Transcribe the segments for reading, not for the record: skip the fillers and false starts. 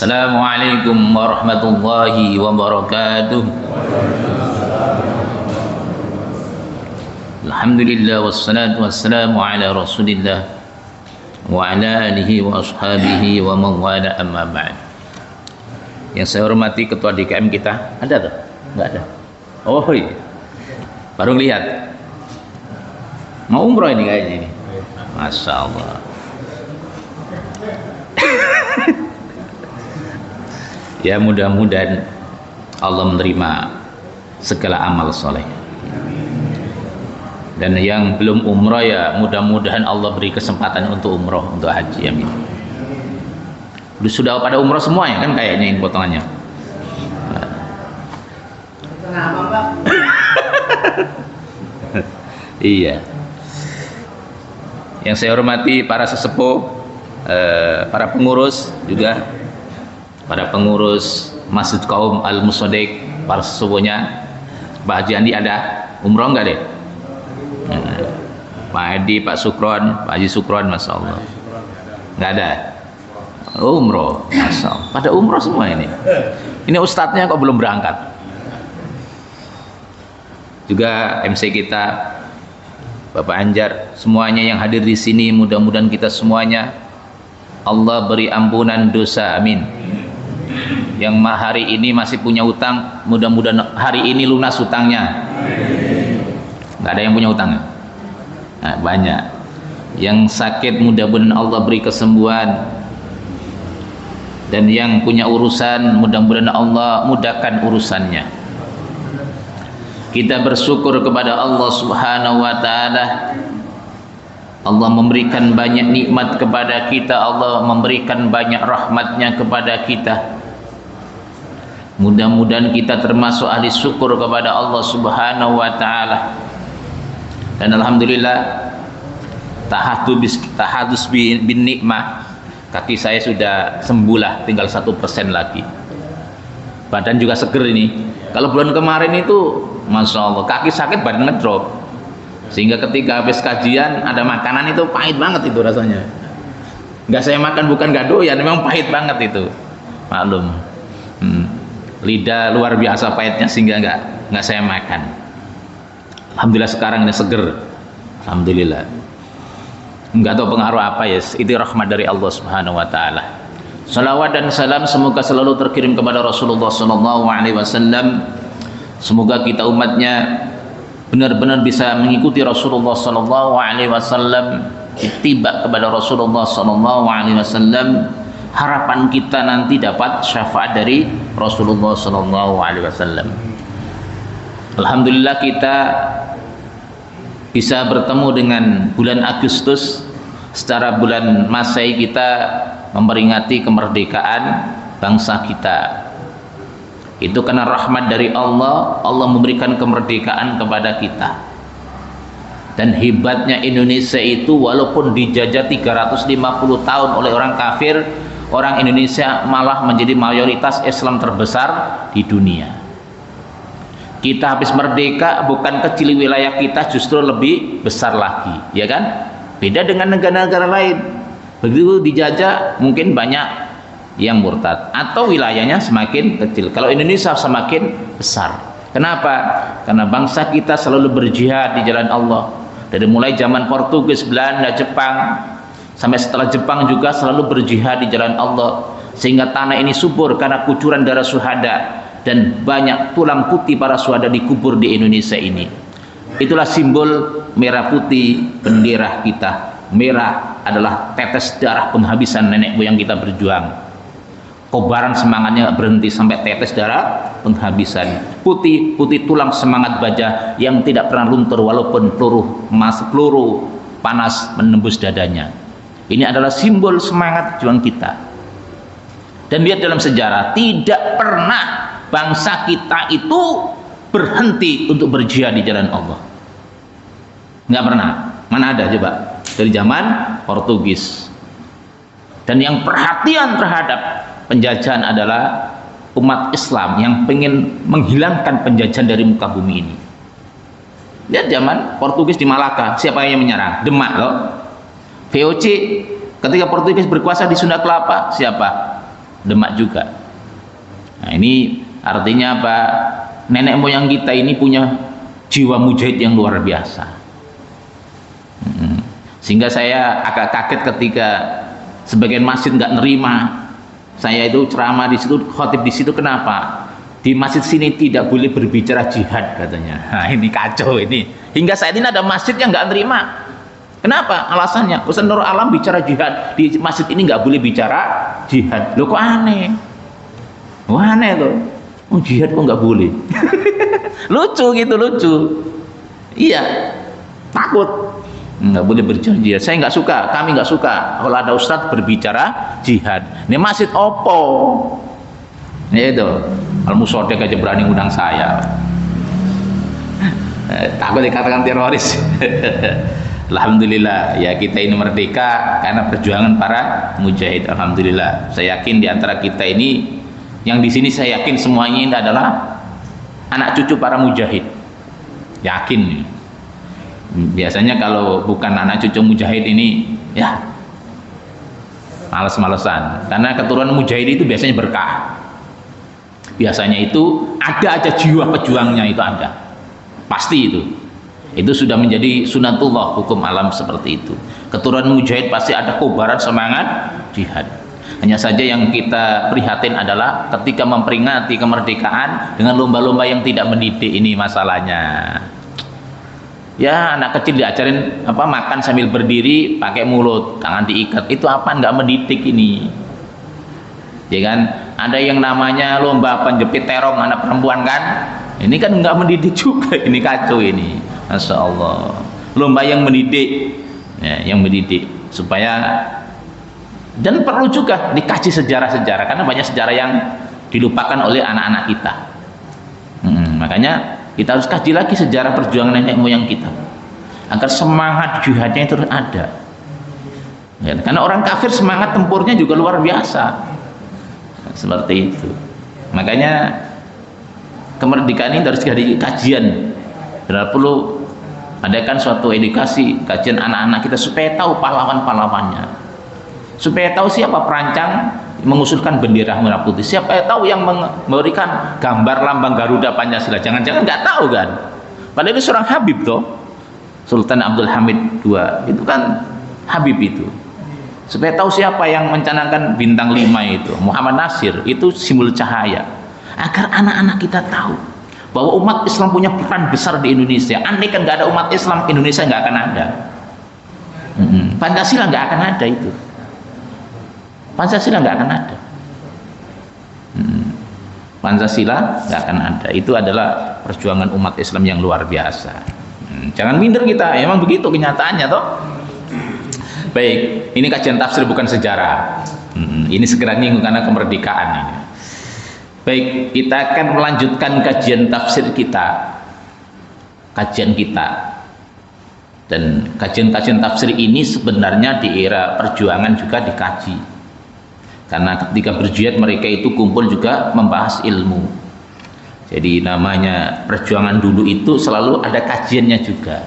Assalamualaikum warahmatullahi wabarakatuh. Alhamdulillah wassalatu wassalamu ala Rasulillah wa ala alihi wa ashabihi wa man wala, amma ba'd. Yang saya hormati ketua DKM kita, ada tuh? Enggak ada. Oh iya. Baru lihat. Mau umroh ini kayaknya ini. Masya Allah. Ya, mudah-mudahan Allah menerima segala amal soleh. Dan yang belum umroh ya mudah-mudahan Allah beri kesempatan untuk umroh, untuk haji, amin. Sudah pada umroh semua ya kan kayaknya ini potongannya. Iya. Yang saya hormati para sesepuh, para pengurus juga, para pengurus Masjid Kaum Al-Musaddiq, para sesepuhnya. Pak Haji Andi ada umroh enggak deh? Pak Edi, Pak Sukron, Pak Haji Sukron, Masya Allah nggak ada umroh. Masya Allah, pada umroh semua ini. Ini ustadznya kok belum berangkat. Juga MC kita Bapak Anjar, semuanya yang hadir di sini, mudah-mudahan kita semuanya Allah beri ampunan dosa, amin. Yang hari ini masih punya utang, mudah-mudahan hari ini lunas utangnya. Nggak ada yang punya utang? Nah, banyak. Yang sakit mudah-mudahan Allah beri kesembuhan. Dan yang punya urusan mudah-mudahan Allah mudahkan urusannya. Kita bersyukur kepada Allah Subhanahu wa ta'ala. Allah memberikan banyak nikmat kepada kita, Allah memberikan banyak rahmatnya kepada kita. Mudah-mudahan kita termasuk ahli syukur kepada Allah Subhanahu wa ta'ala. Dan alhamdulillah tahadus bin nikmah, kaki saya sudah sembuh lah, tinggal 1% lagi. Badan juga seger ini. Kalau bulan kemarin itu Masya Allah kaki sakit, badan ngedrop, sehingga ketika habis kajian ada makanan itu pahit banget itu rasanya. Nggak saya makan bukan nggak doyan, memang pahit banget itu, maklum. Lidah luar biasa pahitnya sehingga nggak saya makan. Alhamdulillah sekarang ini seger, alhamdulillah. Nggak tahu pengaruh apa ya, itu rahmat dari Allah Subhanahu wa ta'ala. Salawat dan salam semoga selalu terkirim kepada Rasulullah SAW. Semoga kita umatnya benar-benar bisa mengikuti Rasulullah SAW, ittiba kepada Rasulullah SAW. Harapan kita nanti dapat syafaat dari Rasulullah SAW. Alhamdulillah kita bisa bertemu dengan bulan Agustus. Secara bulan Masehi kita memperingati kemerdekaan bangsa kita. Itu karena rahmat dari Allah, Allah memberikan kemerdekaan kepada kita. Dan hebatnya Indonesia itu walaupun dijajah 350 tahun oleh orang kafir, orang Indonesia malah menjadi mayoritas Islam terbesar di dunia. Kita habis merdeka, bukan kecil wilayah kita, justru lebih besar lagi, ya kan? Beda dengan negara-negara lain. Begitu dijajah mungkin banyak yang murtad atau wilayahnya semakin kecil. Kalau Indonesia semakin besar. Kenapa? Karena bangsa kita selalu berjihad di jalan Allah. Dari mulai zaman Portugis, Belanda, Jepang, sampai setelah Jepang juga selalu berjihad di jalan Allah, sehingga tanah ini subur karena kucuran darah syuhada. Dan banyak tulang putih para syuhada dikubur di Indonesia ini. Itulah simbol merah putih bendera kita. Merah adalah tetes darah penghabisan nenek moyang kita berjuang. Kobaran semangatnya berhenti sampai tetes darah penghabisan. Putih, putih tulang semangat baja yang tidak pernah luntur walaupun peluru panas menembus dadanya. Ini adalah simbol semangat juang kita. Dan lihat dalam sejarah, tidak pernah bangsa kita itu berhenti untuk berjihad di jalan Allah. Nggak pernah. Mana ada coba? Dari zaman Portugis. Dan yang perhatian terhadap penjajahan adalah umat Islam yang pengen menghilangkan penjajahan dari muka bumi ini. Lihat zaman Portugis di Malaka, siapa yang menyerang? Demak loh. VOC ketika Portugis berkuasa di Sunda Kelapa, siapa? Demak juga. Nah, ini artinya apa? Nenek moyang kita ini punya jiwa mujahid yang luar biasa. Sehingga saya agak kaget ketika sebagian masjid nggak nerima saya itu ceramah di situ, khotib di situ. Kenapa? Di masjid sini tidak boleh berbicara jihad katanya. Nah, ini kacau ini. Hingga saat ini ada masjid yang nggak nerima. Kenapa? Alasannya Ustaz Nurul Alam bicara jihad, di masjid ini nggak boleh bicara jihad. Loh, kok aneh? Wah, aneh tuh. Oh, jihad kok nggak boleh? Lucu gitu, lucu. Iya, takut nggak boleh berbicara jihad. Saya nggak suka, kami nggak suka kalau ada ustadz berbicara jihad. Ini masjid opo? Ya itu, Al-Musodek aja berani undang saya. Takut dikatakan teroris. Alhamdulillah ya, kita ini merdeka karena perjuangan para mujahid. Alhamdulillah. Saya yakin di antara kita ini, yang di sini saya yakin semuanya ini adalah anak cucu para mujahid. Yakin nih. Biasanya kalau bukan anak cucu mujahid ini ya males-malesan, karena keturunan mujahid itu biasanya berkah. Biasanya itu ada aja jiwa pejuangnya, itu ada, pasti itu sudah menjadi sunatullah, hukum alam seperti itu. Keturunan mujahid pasti ada kobaran semangat jihad. Hanya saja yang kita prihatin adalah ketika memperingati kemerdekaan dengan lomba-lomba yang tidak mendidik, ini masalahnya. Ya, anak kecil diajarin apa, makan sambil berdiri pakai mulut, tangan diikat, itu apa, nggak mendidik ini, ya kan? Ada yang namanya lomba penjepit terong anak perempuan kan, ini kan nggak mendidik juga, ini kacau ini. Masya Allah, lomba yang mendidik ya, yang mendidik supaya, dan perlu juga dikaji sejarah-sejarah, karena banyak sejarah yang dilupakan oleh anak-anak kita. Makanya kita harus kaji lagi sejarah perjuangan nenek moyang kita agar semangat jihadnya itu ada ya, karena orang kafir semangat tempurnya juga luar biasa seperti itu. Makanya kemerdekaan ini harus jadi kajian, dan perlu adakan suatu edukasi, kajian anak-anak kita supaya tahu pahlawan-pahlawannya, supaya tahu siapa perancang mengusulkan bendera merah putih, siapa tahu yang memberikan gambar lambang Garuda Pancasila. Jangan-jangan nggak tahu kan, padahal itu seorang Habib toh, Sultan Abdul Hamid II itu kan Habib itu. Supaya tahu siapa yang mencanangkan bintang 5 itu, Muhammad Nasir, itu simbol cahaya, agar anak-anak kita tahu bahwa umat Islam punya peran besar di Indonesia. Andai kan nggak ada umat Islam, Indonesia nggak akan ada. Pancasila nggak akan ada itu. Pancasila nggak akan ada. Pancasila nggak akan ada. Itu adalah perjuangan umat Islam yang luar biasa. Jangan minder kita, emang begitu kenyataannya toh. Baik, ini kajian tafsir bukan sejarah. Ini segera nyinggung karena kemerdekaan ini. Baik, kita akan melanjutkan kajian tafsir kita, kajian kita. Dan kajian-kajian tafsir ini sebenarnya di era perjuangan juga dikaji. Karena ketika berjihad mereka itu kumpul juga membahas ilmu. Jadi namanya perjuangan dulu itu selalu ada kajiannya juga.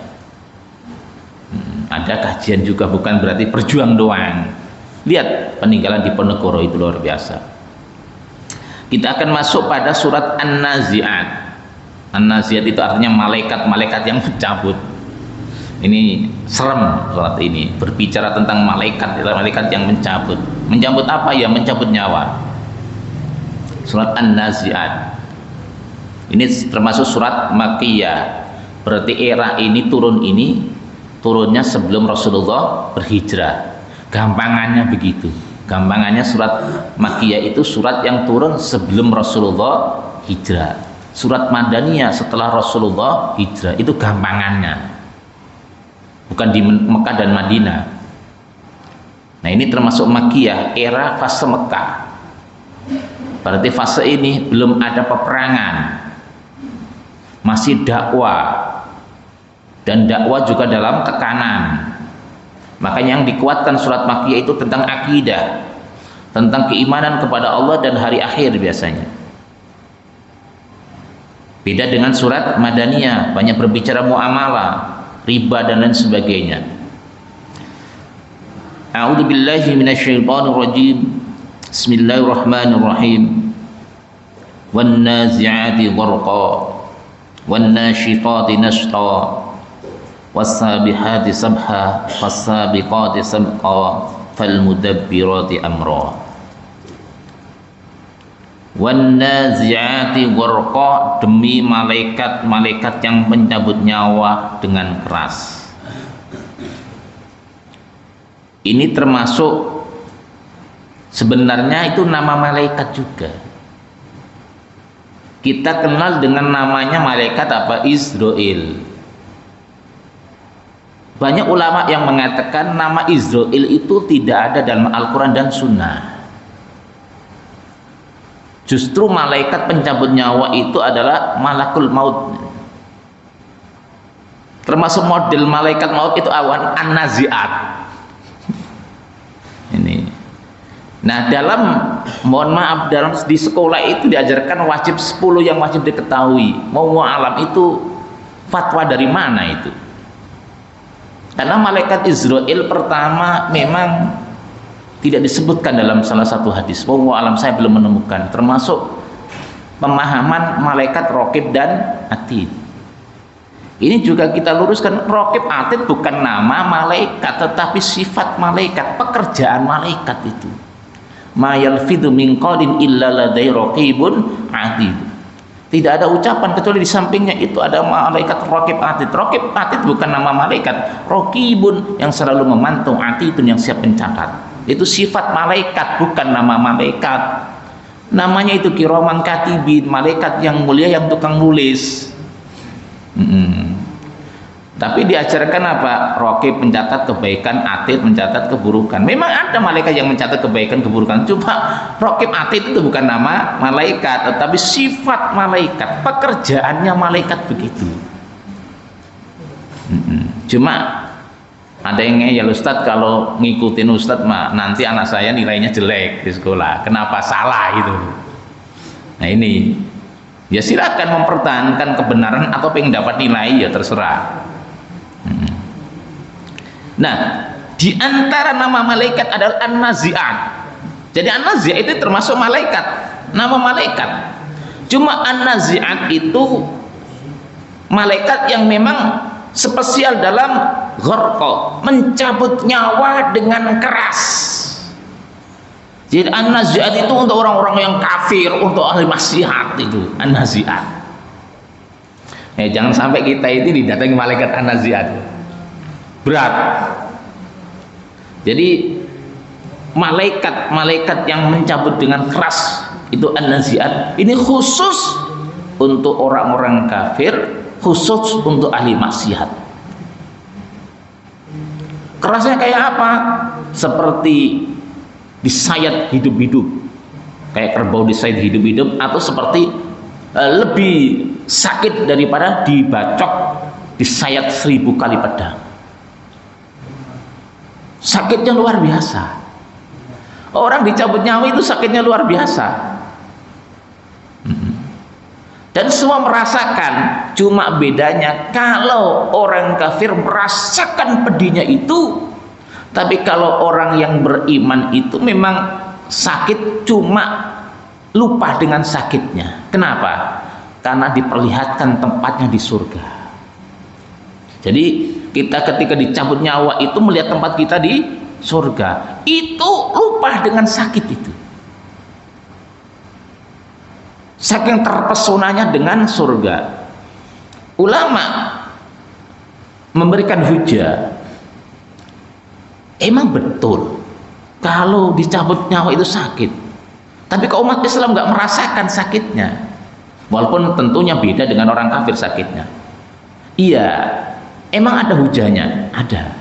Ada kajian juga, bukan berarti berjuang doang. Lihat peninggalan Diponegoro itu luar biasa. Kita akan masuk pada surat An-Nazi'at. An-Nazi'at itu artinya malaikat-malaikat yang mencabut. Ini serem surat ini, berbicara tentang malaikat yang mencabut. Mencabut apa ya? Mencabut nyawa. Surat An-Nazi'at ini termasuk surat Makkiyah, berarti era ini turunnya sebelum Rasulullah berhijrah. Gampangannya begitu, gampangannya surat Makkiyah itu surat yang turun sebelum Rasulullah hijrah. Surat Madaniyah setelah Rasulullah hijrah, itu gampangannya, bukan di Mekah dan Madinah. Nah, ini termasuk Makkiyah, era fase Mekah. Berarti fase ini belum ada peperangan, masih dakwah, dan dakwah juga dalam tekanan. Makanya yang dikuatkan surat Makkiyah itu tentang akidah, tentang keimanan kepada Allah dan hari akhir biasanya. Beda dengan surat Madaniyah, banyak berbicara muamalah, riba dan lain sebagainya. A'udzu billahi minasyaitonir rajim. Bismillahirrahmanirrahim. Wan nazi'ati gharqa wan nashitati nashta was sabihati sabha fas sabiqati sabqa fal mudabbirati amra. Wan nazi'ati gharqa, demi malaikat-malaikat yang mencabut nyawa dengan keras. Ini termasuk sebenarnya itu nama malaikat juga. Kita kenal dengan namanya malaikat apa? Israel. Banyak ulama yang mengatakan nama Israel itu tidak ada dalam Al-Quran dan Sunnah. Justru malaikat pencabut nyawa itu adalah malakul maut. Termasuk model malaikat maut itu awan an-nazi'at. Ini. Nah, mohon maaf, di sekolah itu diajarkan wajib 10 yang wajib diketahui. Mau alam itu fatwa dari mana itu? Karena malaikat Israel pertama memang tidak disebutkan dalam salah satu hadis. Mau alam saya belum menemukan. Termasuk pemahaman malaikat Raqib dan Atid. Ini juga kita luruskan, Raqib Atid bukan nama malaikat, tetapi sifat malaikat, pekerjaan malaikat itu. Ma yalfidhu min qawlin illa ladai raqibun atid. Tidak ada ucapan kecuali di sampingnya itu ada malaikat Raqib Atid. Raqib Atid bukan nama malaikat, Raqibun yang selalu memantau, Atidun yang siap mencatat. Itu sifat malaikat, bukan nama malaikat. Namanya itu kiraman katibin, malaikat yang mulia yang tukang nulis. Tapi diajarkan apa? Raqib mencatat kebaikan, Atid mencatat keburukan. Memang ada malaikat yang mencatat kebaikan, keburukan. Cuma Raqib Atid itu bukan nama malaikat, tetapi sifat malaikat, pekerjaannya malaikat begitu. Cuma ada yang ngeyel, Ustadz kalau ngikutin Ustadz mah nanti anak saya nilainya jelek di sekolah. Kenapa salah itu? Nah ini, ya silakan mempertahankan kebenaran atau pengen dapat nilai ya terserah. Nah, di antara nama malaikat adalah An-Nazi'at. Jadi An-Nazi'at itu termasuk malaikat, nama malaikat. Cuma An-Nazi'at itu malaikat yang memang spesial dalam gharqa, mencabut nyawa dengan keras. Jadi An-Nazi'at itu untuk orang-orang yang kafir, untuk ahli maksiat itu An-Nazi'at. Jangan sampai kita ini didatangi malaikat An-Nazi'at. Berat. Jadi malaikat yang mencabut dengan keras itu An-Nazi'at. Ini khusus untuk orang-orang kafir, khusus untuk ahli maksiat. Kerasnya kayak apa? Seperti disayat hidup-hidup, kayak kerbau disayat hidup-hidup, atau seperti lebih sakit daripada dibacok disayat 1000 kali pedang. Sakitnya luar biasa. Orang dicabut nyawa itu sakitnya luar biasa. Dan semua merasakan. Cuma bedanya kalau orang kafir merasakan pedihnya itu, tapi kalau orang yang beriman itu memang sakit, cuma lupa dengan sakitnya. Kenapa? Karena diperlihatkan tempatnya di surga. Jadi kita ketika dicabut nyawa itu melihat tempat kita di surga, itu lupa dengan sakit itu. Saking terpesonanya dengan surga. Ulama memberikan hujah, emang betul kalau dicabut nyawa itu sakit, tapi kalau umat Islam nggak merasakan sakitnya, walaupun tentunya beda dengan orang kafir sakitnya. Iya, emang ada hujahnya? Ada.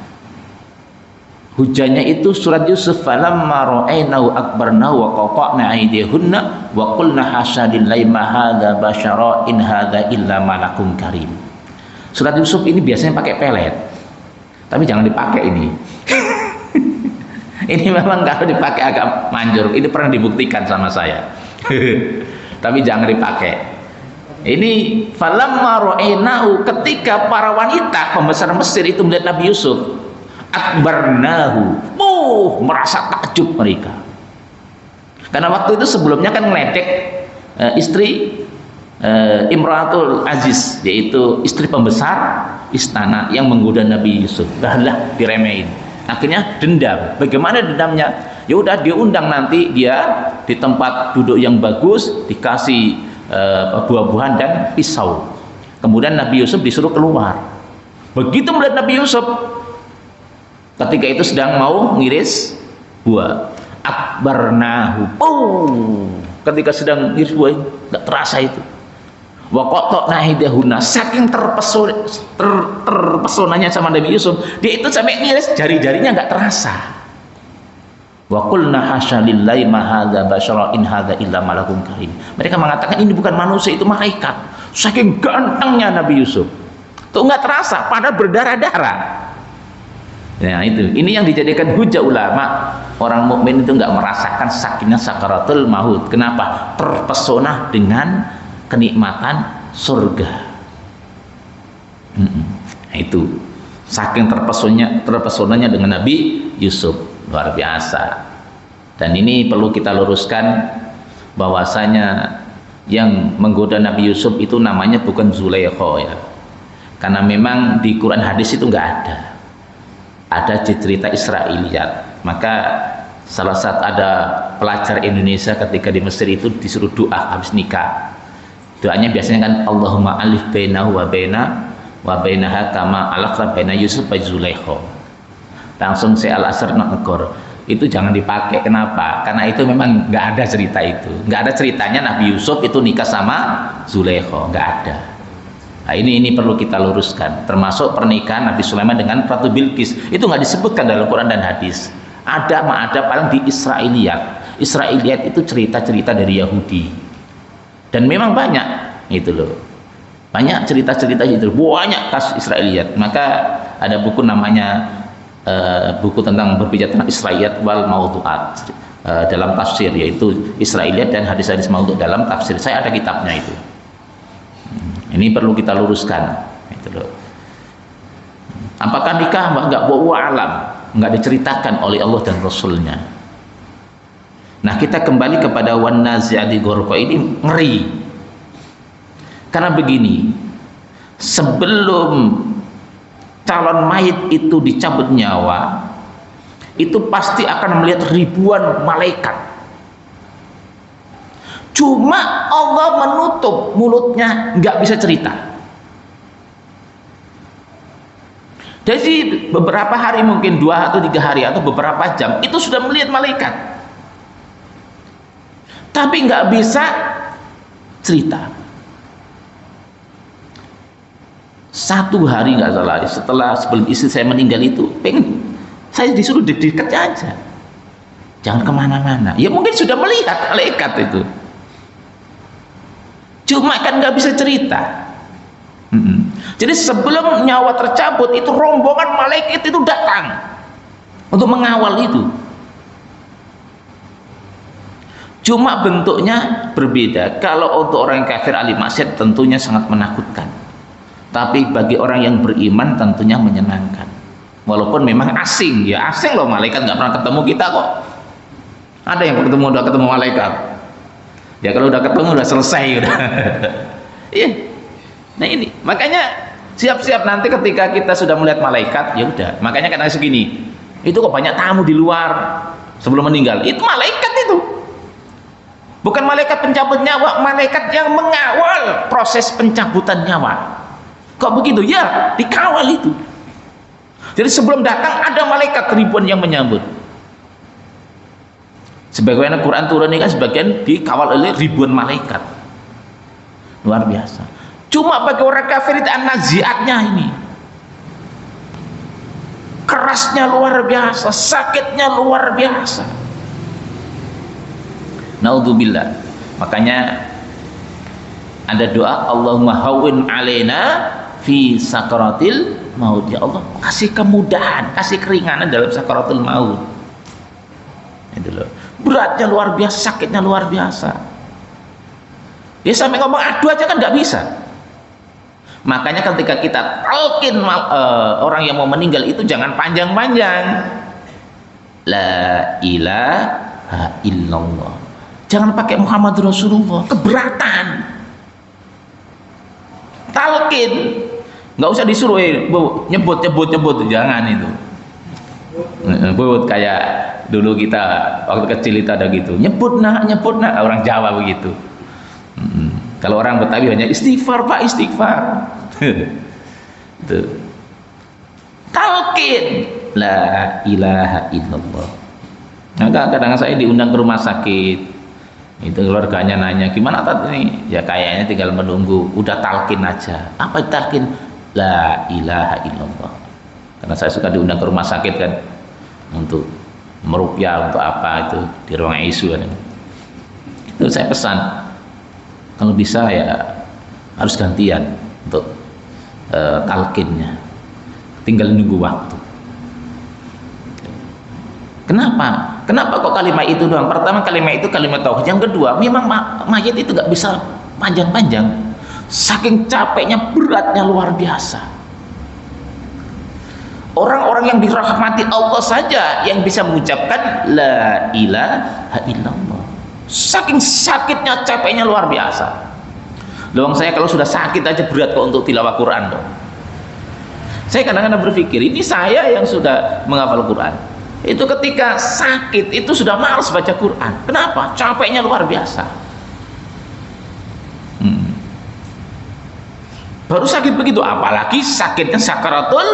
Hujahnya itu surat Yusuf, falamma ra'aynahu akbarnahu wa qata'na aydiyahunna wa qulna hasadillahi ma hadza basyara in hadza illa malakun karim. Surat Yusuf ini biasanya pakai pelet, tapi jangan dipakai ini. Ini memang kalau dipakai agak manjur. Ini pernah dibuktikan sama saya. Tapi jangan dipakai. Ini falamma ra'aynahu, ketika para wanita pembesar Mesir itu melihat Nabi Yusuf, akbarnahu, merasa takjub mereka. Karena waktu itu sebelumnya kan ngeledek istri Imratul Aziz, yaitu istri pembesar istana yang menggoda Nabi Yusuf. Lah diremehin. Akhirnya dendam. Bagaimana dendamnya? Ya udah diundang nanti dia di tempat duduk yang bagus, dikasih buah-buahan dan pisau. Kemudian Nabi Yusuf disuruh keluar. Begitu melihat Nabi Yusuf ketika itu sedang mau ngiris buah, akbarnahu. Ketika sedang ngiris buah, nggak terasa itu. Wa qata'na aydahunna, saking terpesonanya sama Nabi Yusuf, dia itu sampai ngiris jari-jarinya nggak terasa. Wa qulna hasya lillahi ma hadza basyara in hadza illa malakun karim. Mereka mengatakan ini bukan manusia, itu malaikat. Saking gantengnya Nabi Yusuf. Tuh nggak terasa, padahal berdarah-darah. Nah itu, ini yang dijadikan hujah ulama. Orang mukmin itu nggak merasakan sakinah sakaratul maut. Kenapa? Terpesona dengan kenikmatan surga. Nah, itu saking terpesonanya dengan Nabi Yusuf, luar biasa. Dan ini perlu kita luruskan bahwasanya yang menggoda Nabi Yusuf itu namanya bukan Zulaikha ya, karena memang di Quran hadis itu nggak ada cerita Israiliyat. Maka salah satu ada pelajar Indonesia ketika di Mesir itu disuruh doa habis nikah. Doanya biasanya kan Allahumma alif bainahu wa bainaha kama alafta baina Yusuf wa Zulaikha. Langsung saya al-asr negor. Itu jangan dipakai. Kenapa? Karena itu memang nggak ada cerita itu. Nggak ada ceritanya Nabi Yusuf itu nikah sama Zulaikha, nggak ada. Nah, ini perlu kita luruskan. Termasuk pernikahan Nabi Sulaiman dengan Ratu Bilqis itu nggak disebutkan dalam Quran dan hadis. Ada paling di Israiliyat. Israiliyat itu cerita-cerita dari Yahudi. Dan memang banyak itu loh, banyak cerita-cerita itu, banyak kasus Israiliyat. Maka ada buku namanya buku tentang berbicara tentang Israiliyat wal Mawdu'at dalam tafsir, yaitu Israiliyat dan hadis-hadis maudhu' dalam tafsir. Saya ada kitabnya itu. Ini perlu kita luruskan itu loh. Apakah nikah enggak alam, enggak diceritakan oleh Allah dan Rasulnya. Nah, kita kembali kepada wan nazi'ati gharqa, ini ngeri. Karena begini, sebelum calon mayit itu dicabut nyawa, itu pasti akan melihat ribuan malaikat. Cuma Allah menutup mulutnya, nggak bisa cerita. Jadi beberapa hari, mungkin 2 atau 3 hari atau beberapa jam, itu sudah melihat malaikat. Tapi nggak bisa cerita. 1 hari nggak salah, sebelum istri saya meninggal itu, saya disuruh di dekat aja, jangan kemana-mana. Ya mungkin sudah melihat malaikat itu, cuma kan nggak bisa cerita. Jadi sebelum nyawa tercabut itu rombongan malaikat itu datang untuk mengawal itu. Cuma bentuknya berbeda. Kalau untuk orang kafir ahli maksiat tentunya sangat menakutkan. Tapi bagi orang yang beriman tentunya menyenangkan. Walaupun memang asing, ya asing loh, malaikat nggak pernah ketemu kita kok. Ada yang udah ketemu malaikat. Ya kalau udah ketemu udah selesai udah. Iya. Nah ini, makanya siap-siap nanti ketika kita sudah melihat malaikat, ya udah. Makanya kata segini, itu kok banyak tamu di luar sebelum meninggal. Itu malaikat itu. Bukan malaikat pencabut nyawa, malaikat yang mengawal proses pencabutan nyawa. Kok begitu? Ya, dikawal itu. Jadi sebelum datang ada malaikat ribuan yang menyambut. Sebagaimana Quran turun ini kan sebagian dikawal oleh ribuan malaikat. Luar biasa. Cuma bagi orang kafir itu an-nazi'atnya ini. Kerasnya luar biasa, sakitnya luar biasa. Naudzubillah. Makanya ada doa, Allahumma hawwin alaina fi sakaratil maut. Ya Allah, kasih kemudahan, kasih keringanan dalam sakaratul maut. Itu loh. Beratnya luar biasa, sakitnya luar biasa. Ya sampai ngomong aduh aja kan nggak bisa. Makanya ketika kita talqin orang yang mau meninggal itu jangan panjang-panjang. La ilaha illallah. jangan pakai Muhammad Rasulullah, keberatan. Talqin, nggak usah disuruh nyebut, jangan itu. Nyebut kayak dulu kita waktu kecil itu ada gitu, nyebut nak, orang Jawa begitu. Kalau orang Betawi hanya istighfar Pak, istighfar. Tuh. Talqin, la ilaha illallah. Nah, kadang-kadang saya diundang ke rumah sakit, itu keluarganya nanya, gimana tadi ini? Ya kayaknya tinggal menunggu, udah talqin aja. Apa talqin? La ilaha illallah. Karena saya suka diundang ke rumah sakit kan, untuk meruqyah, untuk apa itu di ruang ICU kan. Itu saya pesan, kalau bisa ya harus gantian untuk talqinnya, tinggal nunggu waktu. Kenapa kok kalimat itu doang? Pertama, kalimat itu kalimat tauhid. Yang kedua, memang mayat itu gak bisa panjang-panjang, saking capeknya, beratnya luar biasa. Orang-orang yang dirahmati Allah saja yang bisa mengucapkan la ilaha illallah, saking sakitnya, capeknya luar biasa. Loh, saya kalau sudah sakit aja berat kok untuk tilawah Quran dong. Saya kadang-kadang berpikir, ini saya yang sudah menghafal Quran, itu ketika sakit itu sudah malas baca Quran. Kenapa? Capeknya luar biasa. Baru sakit begitu, apalagi sakitnya sakaratul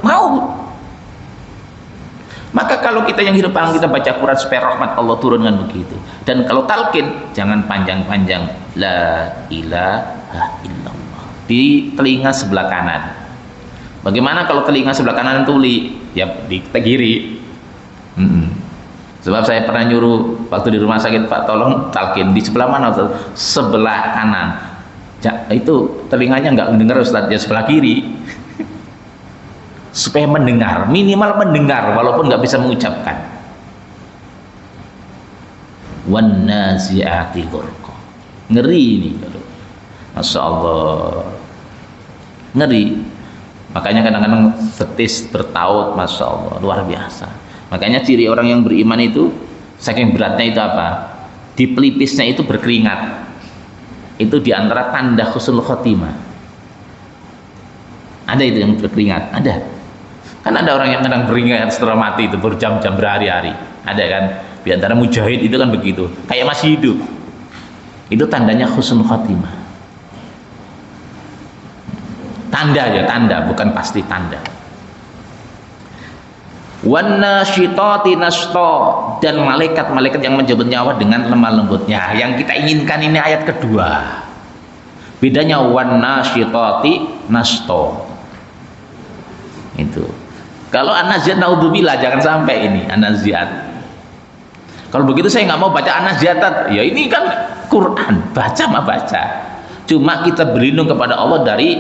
maut. Maka kalau kita yang hidup kita baca Quran supaya rahmat Allah turun dengan begitu. Dan kalau talqin jangan panjang-panjang, la ilaha illallah di telinga sebelah kanan. Bagaimana kalau telinga sebelah kanan tuli? Ya di kiri. Sebab saya pernah nyuruh waktu di rumah sakit, Pak tolong talqin di sebelah mana? Sebelah kanan. Itu telinganya nggak mendengar Ustaz, ya sebelah kiri. Supaya mendengar, minimal mendengar walaupun nggak bisa mengucapkan. Wan nazi'ati ghurqa. Ngeri ini, Masya Allah, ngeri. Makanya kadang-kadang betis bertaut, Masya Allah, luar biasa. Makanya ciri orang yang beriman itu, saking beratnya itu apa? Di pelipisnya itu berkeringat. Itu diantara tanda husnul khotimah. Ada itu yang berkeringat, ada. Kan ada orang yang kadang berkeringat setelah mati itu berjam-jam, berhari-hari. Ada kan? Diantara mujahid itu kan begitu, kayak masih hidup. Itu tandanya husnul khotimah. Tanda aja, tanda, bukan pasti tanda. Wan nasyitati nashta, dan malaikat-malaikat yang menjemput nyawa dengan lemah lembutnya. Yang kita inginkan ini ayat kedua. Bedanya wan nasyitati nashta. Itu. Kalau an-naziat naudzubillah, jangan sampai ini an-naziat. Kalau begitu saya nggak mau baca an-naziatat. Ya ini kan Quran, baca mah baca. Cuma kita berlindung kepada Allah dari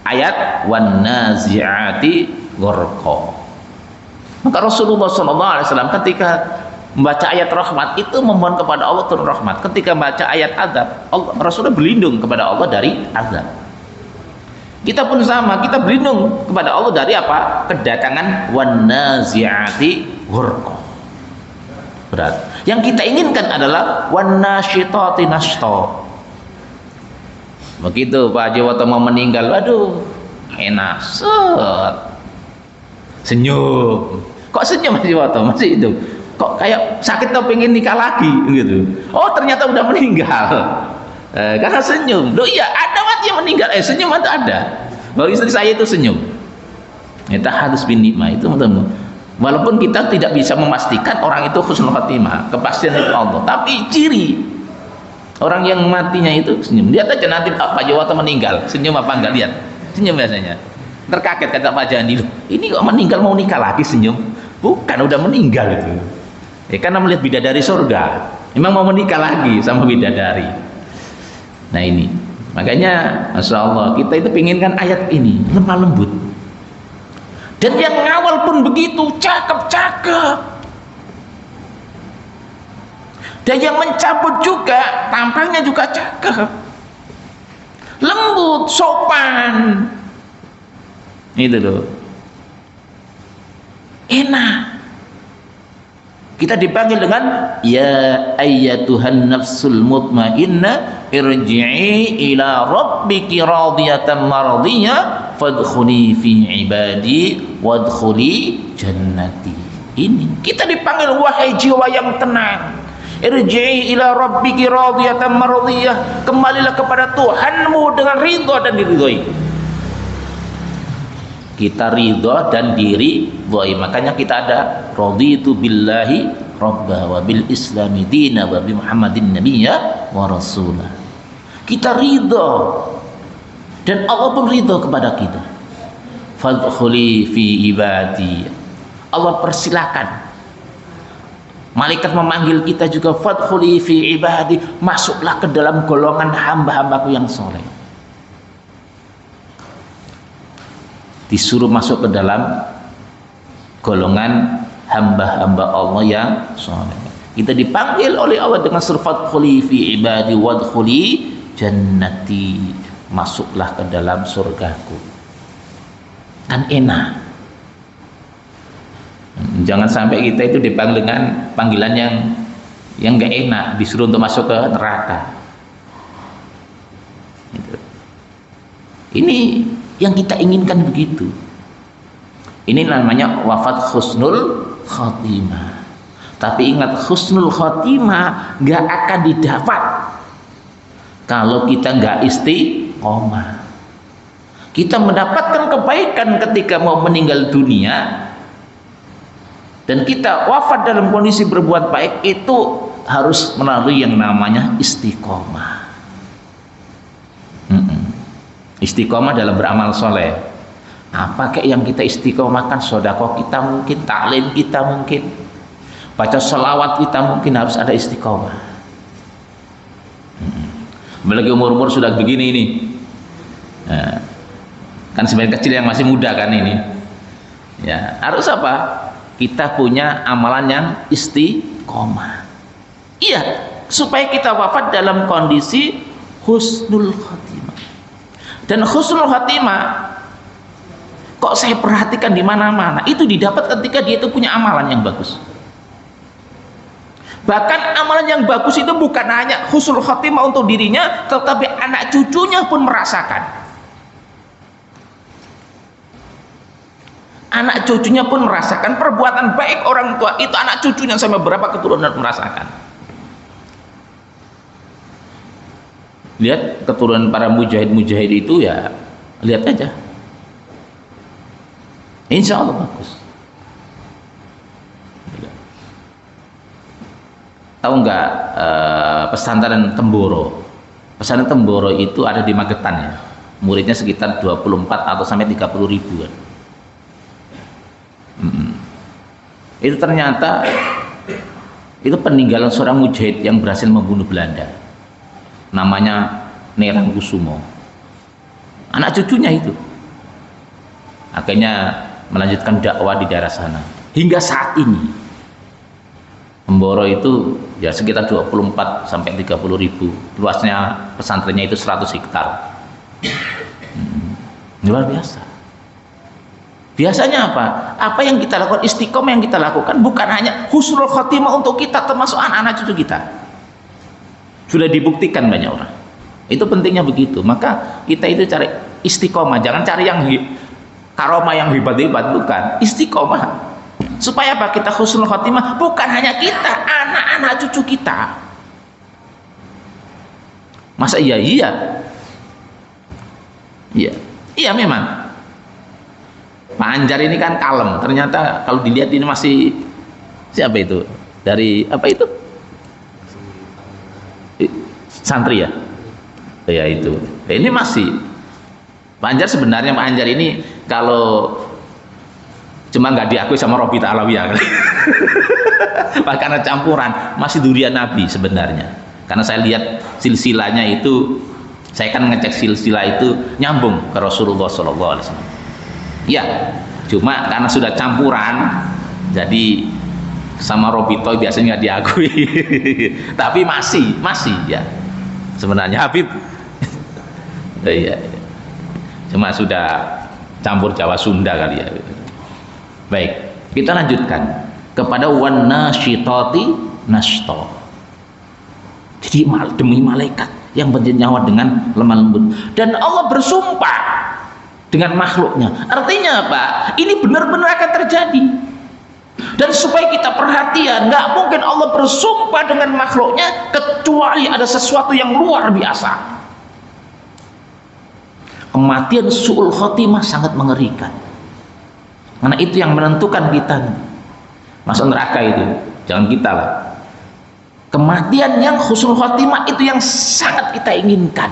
ayat wan naziati ghurqa. Maka Rasulullah SAW ketika membaca ayat rahmat itu memohon kepada Allah turun rahmat. Ketika membaca ayat azab, Rasulullah berlindung kepada Allah dari azab. Kita pun sama, kita berlindung kepada Allah dari apa? Kedatangan wan naziati ghurqa. Berat. Yang kita inginkan adalah wan nasyitati nashta. Begitu Pak Haji waktu mau meninggal, aduh enak, senyum. Kok senyum Haji Wato? Masih itu. Kok kayak sakit atau pengen nikah lagi gitu. Oh ternyata udah meninggal. Karena senyum. Loh iya, ada mati yang meninggal. Senyum itu ada. Kalau istri saya itu senyum. Kita harus bin nikmah itu teman-teman. Walaupun kita tidak bisa memastikan orang itu husnul khotimah, kepastian itu Allah, tapi ciri orang yang matinya itu senyum. Lihat aja nanti Pak Jawa meninggal, senyum apa enggak, lihat. Senyum biasanya. Terkaget kata Pak Jani, ini kok meninggal mau nikah lagi senyum? Bukan, udah meninggal itu. Ya karena melihat bidadari surga. Memang mau menikah lagi sama bidadari. Nah ini, makanya Masya Allah kita itu pinginkan ayat ini lemah lembut. Dan yang ngawal pun begitu, cakep-cakep. Dan yang mencabut juga tampangnya juga cakep, lembut, sopan. Itu loh, enak. Kita dipanggil dengan ya ayyatuhan nafsul mutmainnah irji'i ila rabbiki radiyatan mardiyah fadkhuli fi ibadi wadkhuli jannati. Ini kita dipanggil wahai jiwa yang tenang, irji'i ila rabbiki radiyatan mardiyah, kembalilah kepada Tuhanmu dengan ridha dan diridhoi. Kita ridha dan diridhoi, makanya kita ada raditu billahi rabba wa bil islami dina wa bi muhammadin nabiyya wa rasulah. Kita ridha dan Allah pun ridha kepada kita. Fadkhuli fi ibadi, Allah persilakan, malaikat memanggil kita juga, fadkhuli fi ibadi, masuklah ke dalam golongan hamba-hambaku yang soleh. Disuruh masuk ke dalam golongan hamba-hamba Allah yang soleh. Kita dipanggil oleh Allah dengan surat fadkhuli fi ibadi wadkhuli jannati, masuklah ke dalam surgaku. Kan enak. Jangan sampai kita itu dipanggil dengan panggilan yang enggak enak, disuruh untuk masuk ke neraka. Ini yang kita inginkan begitu. Ini namanya wafat husnul khatimah. Tapi ingat, husnul khatimah gak akan didapat kalau kita gak istiqomah. Kita mendapatkan kebaikan ketika mau meninggal dunia, dan kita wafat dalam kondisi berbuat baik, itu harus melalui yang namanya istiqomah. Istiqomah dalam beramal soleh. Apa kayak yang kita istiqomahkan? Sedekah kita mungkin, taklim kita mungkin, baca selawat kita mungkin, harus ada istiqomah. Apalagi umur-umur sudah begini ini, nah, kan sebagian kecil yang masih muda kan ini, ya harus apa? Kita punya amalan yang istiqomah. Iya, supaya kita wafat dalam kondisi husnul khatimah. Dan husnul khatimah, kok saya perhatikan di mana-mana, itu didapat ketika dia itu punya amalan yang bagus. Bahkan amalan yang bagus itu bukan hanya husnul khatimah untuk dirinya, tetapi anak cucunya pun merasakan. Anak cucunya pun merasakan perbuatan baik orang tua itu, anak cucunya sampai berapa keturunan merasakan. Lihat keturunan para mujahid-mujahid itu, ya lihat aja, insya Allah bagus. Tahu nggak pesantren Temboro? Pesantren Temboro itu ada di Magetan ya, muridnya sekitar 24 atau sampai 30 ribuan. Itu ternyata itu peninggalan seorang mujahid yang berhasil membunuh Belanda, namanya Nerang Kusumo. Anak cucunya itu akhirnya melanjutkan dakwah di daerah sana hingga saat ini. Temboro itu ya sekitar 24 sampai 30 ribu, luasnya pesantrennya itu 100 hektar. Luar biasa. Biasanya apa? Apa yang kita lakukan, istiqomah yang kita lakukan, bukan hanya husnul khotimah untuk kita, termasuk anak-anak cucu kita. Sudah dibuktikan banyak orang. Itu pentingnya begitu. Maka kita itu cari istiqomah, jangan cari yang karomah yang hebat-hebat, bukan. Istiqomah. Supaya apa? Kita husnul khotimah, bukan hanya kita, anak-anak cucu kita. Masa iya? Iya memang. Pak Anjar ini kan kalem, ternyata kalau dilihat ini masih, siapa itu? Dari apa itu? Santri ya? Ya itu. Ini masih. Pak Anjar sebenarnya, Pak Anjar ini kalau cuma nggak diakui sama Robi Ta'alawiyah. Karena campuran, masih durian Nabi sebenarnya. Karena saya lihat silsilahnya itu, saya kan ngecek silsilah itu nyambung ke Rasulullah SAW. Ya, cuma karena sudah campuran, jadi sama Robito biasanya nggak diakui. Tapi masih ya. Sebenarnya Habib, iya. Cuma sudah campur Jawa Sunda kali ya. Baik, kita lanjutkan. kepada wan nasyitati nashta. Jadi demi malaikat yang bernyawa dengan lemah lembut, dan Allah bersumpah dengan makhluknya. Artinya apa? Ini benar-benar akan terjadi. Dan supaya kita perhatian, nggak mungkin Allah bersumpah dengan makhluknya kecuali ada sesuatu yang luar biasa. Kematian su'ul khotimah sangat mengerikan, karena itu yang menentukan kita masuk neraka itu. Jangan kita lah. Kematian yang husnul khotimah itu yang sangat kita inginkan.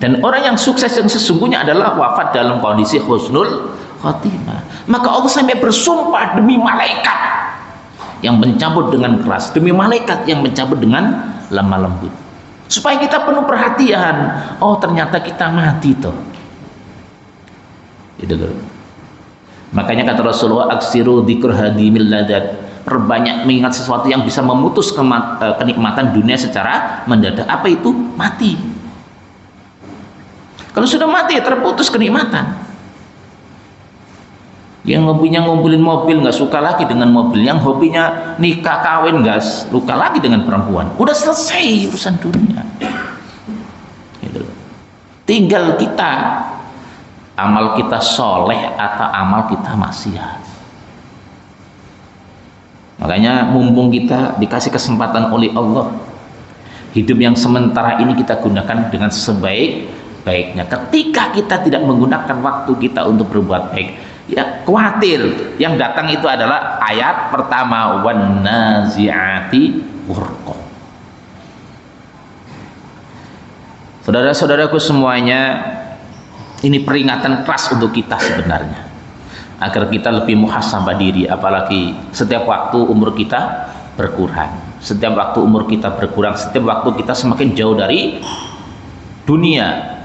Dan orang yang sukses yang sesungguhnya adalah wafat dalam kondisi husnul khotimah. Maka Allah sampai bersumpah demi malaikat yang mencabut dengan keras, demi malaikat yang mencabut dengan lemah lembut, supaya kita penuh perhatian. Oh, ternyata kita mati toh. Itu loh. Makanya kata Rasulullah, aksiru dzikr hadimil ladat, perbanyak mengingat sesuatu yang bisa memutus kenikmatan dunia secara mendadak. Apa itu? Mati. Kalau sudah mati, terputus kenikmatan. Yang hobinya ngumpulin mobil nggak suka lagi dengan mobil, yang hobinya nikah kawin nggak suka lagi dengan perempuan. Udah selesai urusan dunia. Gitu. Tinggal kita, amal kita soleh atau amal kita maksiat. Makanya mumpung kita dikasih kesempatan oleh Allah, hidup yang sementara ini kita gunakan dengan sebaik-baiknya. Ketika kita tidak menggunakan waktu kita untuk berbuat baik, ya khawatir yang datang itu adalah ayat pertama, wan nazi'ati ghurqa. Saudara-saudaraku semuanya, ini peringatan keras untuk kita sebenarnya, agar kita lebih muhasabah diri. Apalagi setiap waktu umur kita berkurang, setiap waktu umur kita berkurang, setiap waktu kita semakin jauh dari dunia,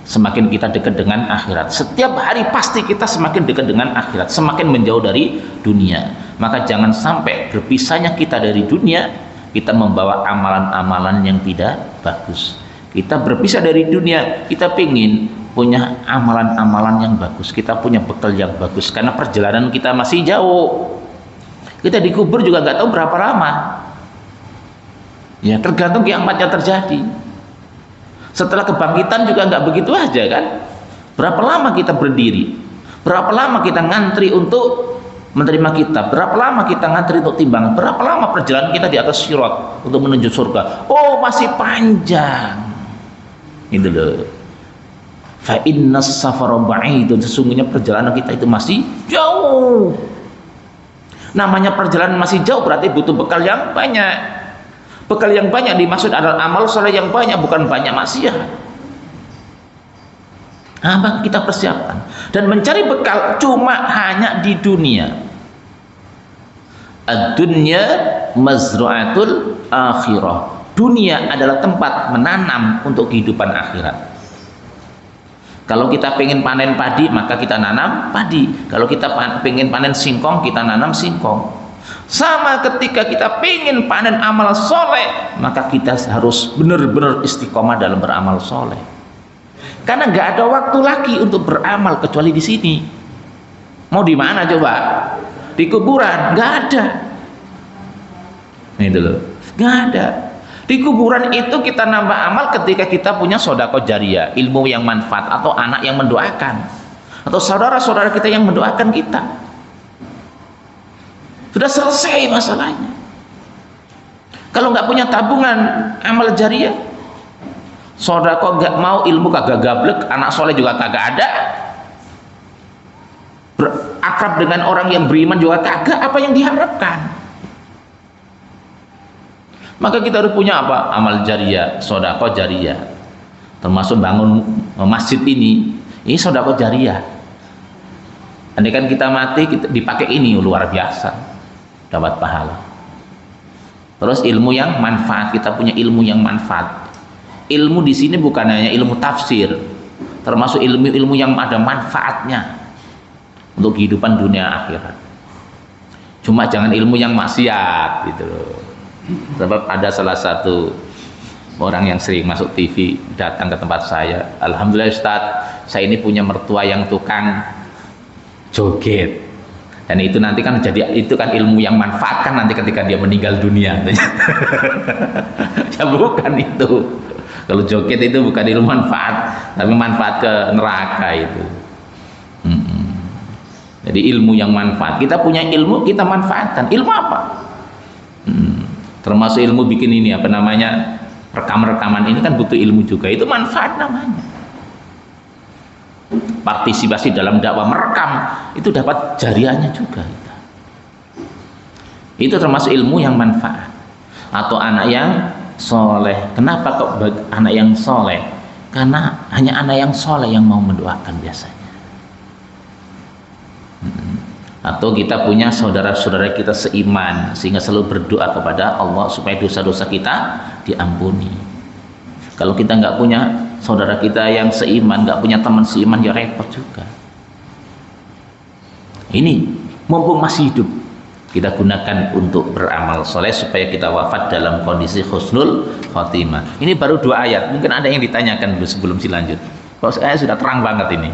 semakin kita dekat dengan akhirat. Setiap hari pasti kita semakin dekat dengan akhirat, semakin menjauh dari dunia. Maka jangan sampai berpisahnya kita dari dunia, kita membawa amalan-amalan yang tidak bagus. Kita berpisah dari dunia, kita pingin punya amalan-amalan yang bagus, kita punya bekal yang bagus, karena perjalanan kita masih jauh. Kita dikubur juga nggak tahu berapa lama. Ya, tergantung kiamatnya terjadi. Setelah kebangkitan juga nggak begitu aja kan. Berapa lama kita berdiri, berapa lama kita ngantri untuk menerima kita, berapa lama kita ngantri untuk timbangan, berapa lama perjalanan kita di atas sirat untuk menuju surga. Oh, masih panjang. Itu loh. Fa innas safara ba'idun, sesungguhnya perjalanan kita itu masih jauh. Namanya perjalanan masih jauh berarti butuh bekal yang banyak. Bekal yang banyak dimaksud adalah amal soleh yang banyak, bukan banyak maksiat. Maka kita persiapkan, dan mencari bekal cuma hanya di dunia. Ad-dunya mazru'atul akhirah. Dunia adalah tempat menanam untuk kehidupan akhirat. Kalau kita pengen panen padi, maka kita nanam padi. Kalau kita pengen panen singkong, kita nanam singkong. Sama ketika kita pengen panen amal soleh, maka kita harus benar-benar istiqomah dalam beramal soleh. Karena nggak ada waktu lagi untuk beramal kecuali di sini. Mau di mana coba? Di kuburan? Nggak ada. Ini dulu, nggak ada. Di kuburan itu kita nambah amal ketika kita punya sedekah jariyah, ilmu yang manfaat, atau anak yang mendoakan, atau saudara-saudara kita yang mendoakan kita. Sudah selesai masalahnya. Kalau nggak punya tabungan amal jariyah, sedekah nggak mau, ilmu kagak gablek, anak soleh juga kagak ada, berakrab dengan orang yang beriman juga kagak, apa yang diharapkan? Maka kita harus punya apa? Amal jariyah, sedekah jariyah. Termasuk bangun masjid ini sedekah jariyah. Andai kan kita mati, kita dipakai ini, luar biasa, dapat pahala. Terus ilmu yang manfaat, kita punya ilmu yang manfaat. Ilmu di sini bukan hanya ilmu tafsir, termasuk ilmu-ilmu yang ada manfaatnya untuk kehidupan dunia akhirat. Cuma jangan ilmu yang maksiat gitu loh. Sebab ada salah satu orang yang sering masuk TV datang ke tempat saya, alhamdulillah Ustaz, saya ini punya mertua yang tukang joget. Dan itu nanti kan jadi, itu kan ilmu yang manfaat kan nanti ketika dia meninggal dunia. Ya bukan itu. Kalau joget itu bukan ilmu manfaat, tapi manfaat ke neraka itu. Jadi ilmu yang manfaat. Kita punya ilmu, kita manfaatkan. Ilmu apa? Termasuk ilmu bikin ini apa namanya, rekam-rekaman ini kan butuh ilmu juga. Itu manfaat namanya. Partisipasi dalam dakwah, merekam itu dapat jariahnya juga. Itu termasuk ilmu yang manfaat. Atau anak yang soleh. Kenapa kok anak yang soleh? Karena hanya anak yang soleh yang mau mendoakan biasanya. Atau kita punya saudara-saudara kita seiman sehingga selalu berdoa kepada Allah supaya dosa-dosa kita diampuni. Kalau kita nggak punya saudara kita yang seiman, nggak punya teman seiman, ya repot juga. Ini mumpung masih hidup, kita gunakan untuk beramal soleh supaya kita wafat dalam kondisi husnul khotimah. Ini baru 2 ayat, mungkin ada yang ditanyakan dulu sebelum dilanjut. Kalau saya sudah terang banget ini.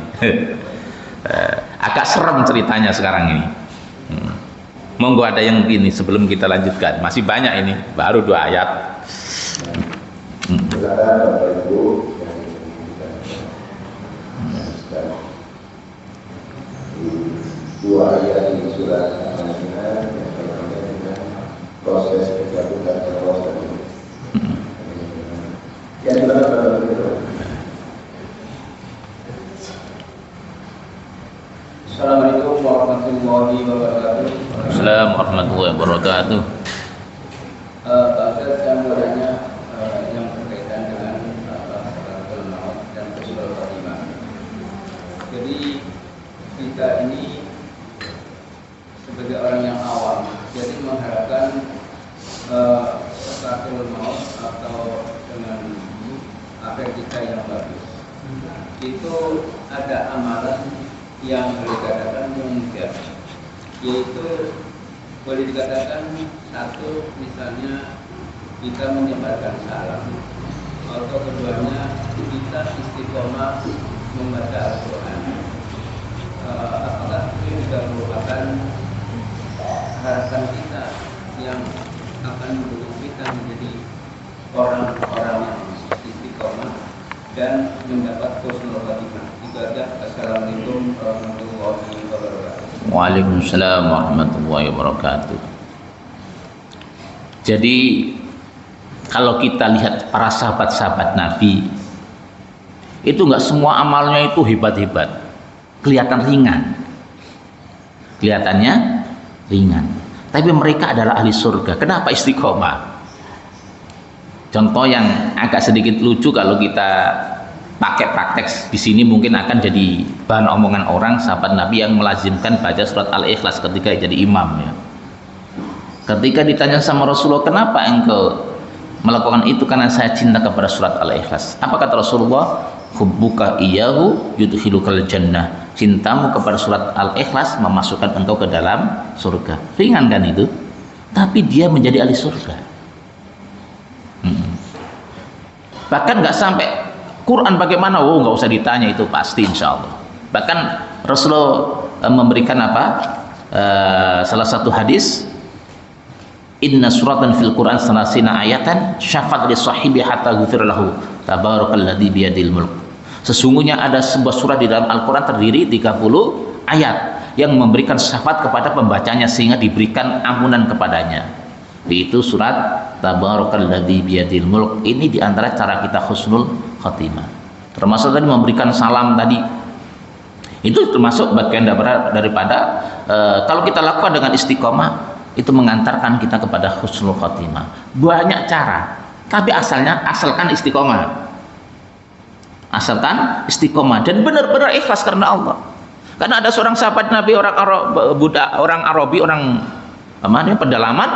Agak serem ceritanya sekarang ini. Monggo ada yang ini sebelum kita lanjutkan. Masih banyak ini, baru 2 ayat. Saudara Bapak Ibu yang dua ayat di surat Al-Ma'idah yang berkaitan dengan proses pencabutan teror tadi. Ya, silakan Bapak Ibu. Assalamualaikum warahmatullahi wabarakatuh. Assalamualaikum warahmatullahi wabarakatuh. Pak Ustaz, saya mau tanya yang berkaitan dengan sakaratul maut dan husnul khotimah. Jadi kita ini sebagai orang yang awam, jadi mengharapkan sakaratul maut atau dengan akhir kita yang bagus. Itu ada amalan yang boleh dikatakan mudah, yaitu boleh dikatakan satu, misalnya kita menyebarkan salam, atau keduanya kita istiqomah membaca Al-Quran. Apakah ini juga merupakan harapan kita yang akan mendukung kita menjadi orang-orang yang istiqomah dan mendapat husnul khotimah? Assalamualaikum warahmatullahi wabarakatuh. Waalaikumsalam warahmatullahi wabarakatuh. Jadi kalau kita lihat para sahabat-sahabat Nabi, itu nggak semua amalnya itu hebat-hebat, kelihatan ringan, kelihatannya ringan. Tapi mereka adalah ahli surga. Kenapa istiqomah? Contoh yang agak sedikit lucu kalau kita pakai praktek di sini mungkin akan jadi bahan omongan orang, sahabat Nabi yang melazimkan baca surat Al-Ikhlas ketika jadi imam ya. Ketika ditanya sama Rasulullah, kenapa engkau melakukan itu? Karena saya cinta kepada surat Al-Ikhlas. Apa kata Rasulullah? Hubbuka iyyahu yudkhilukal jannah. Cintamu kepada surat Al-Ikhlas memasukkan engkau ke dalam surga. Ringan kan itu? Tapi dia menjadi ahli surga. Bahkan nggak sampai Quran bagaimana? Oh, nggak usah ditanya, itu pasti insya Allah. Bahkan Rasulullah memberikan apa? Salah satu hadis, inna suratan fil Quran salasina ayatan syafat li sahibi hatta ghufir lahu tabarakalladzi biyadil mulk. Sesungguhnya ada sebuah surat di dalam Al-Quran terdiri 30 ayat yang memberikan syafaat kepada pembacanya sehingga diberikan ampunan kepadanya. Itu surat tabarakalladzi biyadil mulk. Ini diantara cara kita husnul khotimah. Termasuk tadi memberikan salam tadi. Itu termasuk bagian daripada kalau kita lakukan dengan istiqomah, itu mengantarkan kita kepada husnul khotimah. Banyak cara, tapi asalkan istiqomah. Asalkan istiqomah dan benar-benar ikhlas karena Allah. Karena ada seorang sahabat Nabi, orang Arabi, orang pedalaman,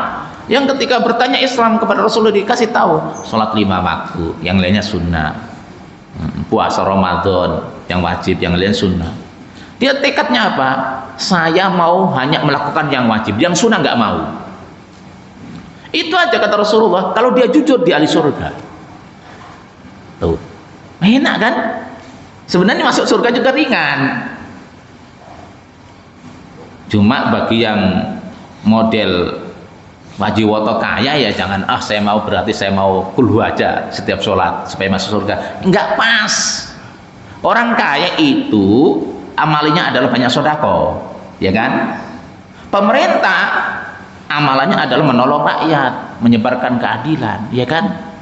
yang ketika bertanya Islam kepada Rasulullah dikasih tahu sholat 5 waktu, yang lainnya sunnah, puasa Ramadan yang wajib, yang lain sunnah. Dia tekadnya apa? Saya mau hanya melakukan yang wajib, yang sunnah nggak mau. Itu aja kata Rasulullah. Kalau dia jujur, dia ahli surga. Tuh, enak kan? Sebenarnya masuk surga juga ringan. Cuma bagi yang model wajiwoto kaya ya jangan saya mau berarti saya mau kulhu aja setiap sholat supaya masuk surga. Enggak pas. Orang kaya itu amalinya adalah banyak sodako, ya kan? Pemerintah amalannya adalah menolong rakyat, menyebarkan keadilan, ya kan?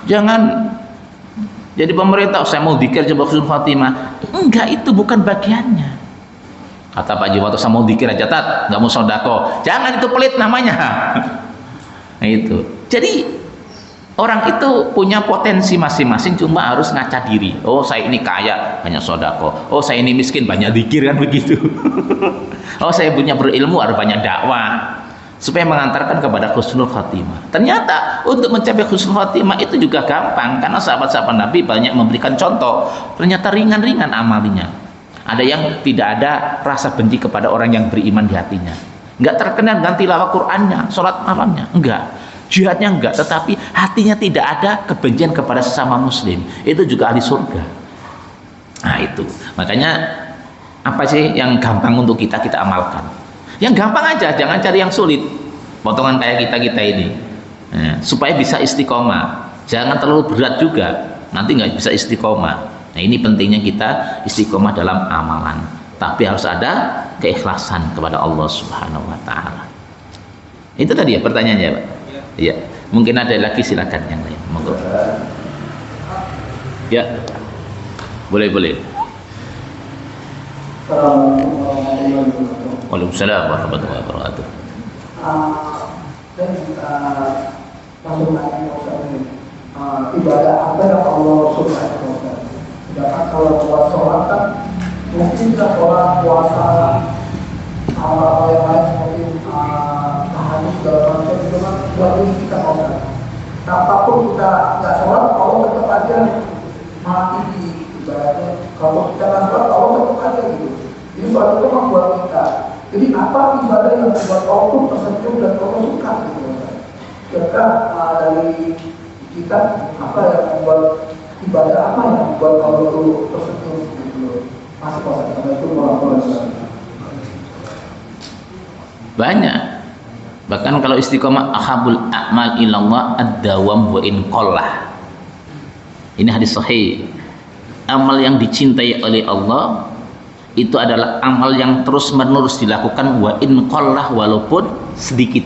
Jangan jadi pemerintah saya mau dzikir coba husnul khotimah. Enggak, itu bukan bagiannya. Kata Pak Jiwoto, saya mau dzikir aja tat, nggak mau sodako. Jangan, itu pelit namanya. Nah, itu. Jadi orang itu punya potensi masing-masing, cuma harus ngaca diri. Oh saya ini kaya, banyak sodako. Oh saya ini miskin, banyak dzikir, kan begitu. Oh saya punya berilmu, harus banyak dakwah, supaya mengantarkan kepada husnul khotimah. Ternyata untuk mencapai husnul khotimah itu juga gampang, karena sahabat-sahabat Nabi banyak memberikan contoh. Ternyata ringan-ringan amalinya. Ada yang tidak ada rasa benci kepada orang yang beriman di hatinya, nggak terkenal dengan tilawah Qur'annya, sholat malamnya, enggak, jihadnya enggak, tetapi hatinya tidak ada kebencian kepada sesama muslim, itu juga ahli surga. Nah itu, makanya apa sih yang gampang untuk kita amalkan? Yang gampang aja, jangan cari yang sulit. Potongan kayak kita ini, supaya bisa istiqomah. Jangan terlalu berat juga, nanti nggak bisa istiqomah. Nah ini pentingnya kita istiqomah dalam amalan. Tapi harus ada keikhlasan kepada Allah Subhanahu Wa Taala. Itu tadi ya pertanyaannya, Pak. Iya. Mungkin ada lagi, silakan yang lain. Monggo. Ya, boleh. Waalaikumsalam warahmatullahi wabarakatuh. Ibadah apa yang Allah suka? Sedangkan kalau buat sholat kan mungkin kita sholat, puasa, amal yang lain seperti tahajud segala macam itu kan buat diri kita sholat. Apapun kita nggak sholat, Allah tetap aja mati di ibadahnya. Kalau kita nggak sholat, Allah tetap aja gitu. Jadi sholat itu memang buat kita. Jadi apa ibadah yang membuat Allah pun tersenyum dan Allah suka gitu. Kira-kira dari kita apa yang membuat ibadah apa yang membuat Allah itu tersenyum gitu. Masih Assalamualaikum warahmatullahi wabarakatuh. Banyak. Bahkan kalau istiqomah ahabul a'mal ilallah ad-dawam wa in qallah. Ini hadis sahih. Amal yang dicintai oleh Allah itu adalah amal yang terus-menerus dilakukan wa in qallah, walaupun sedikit.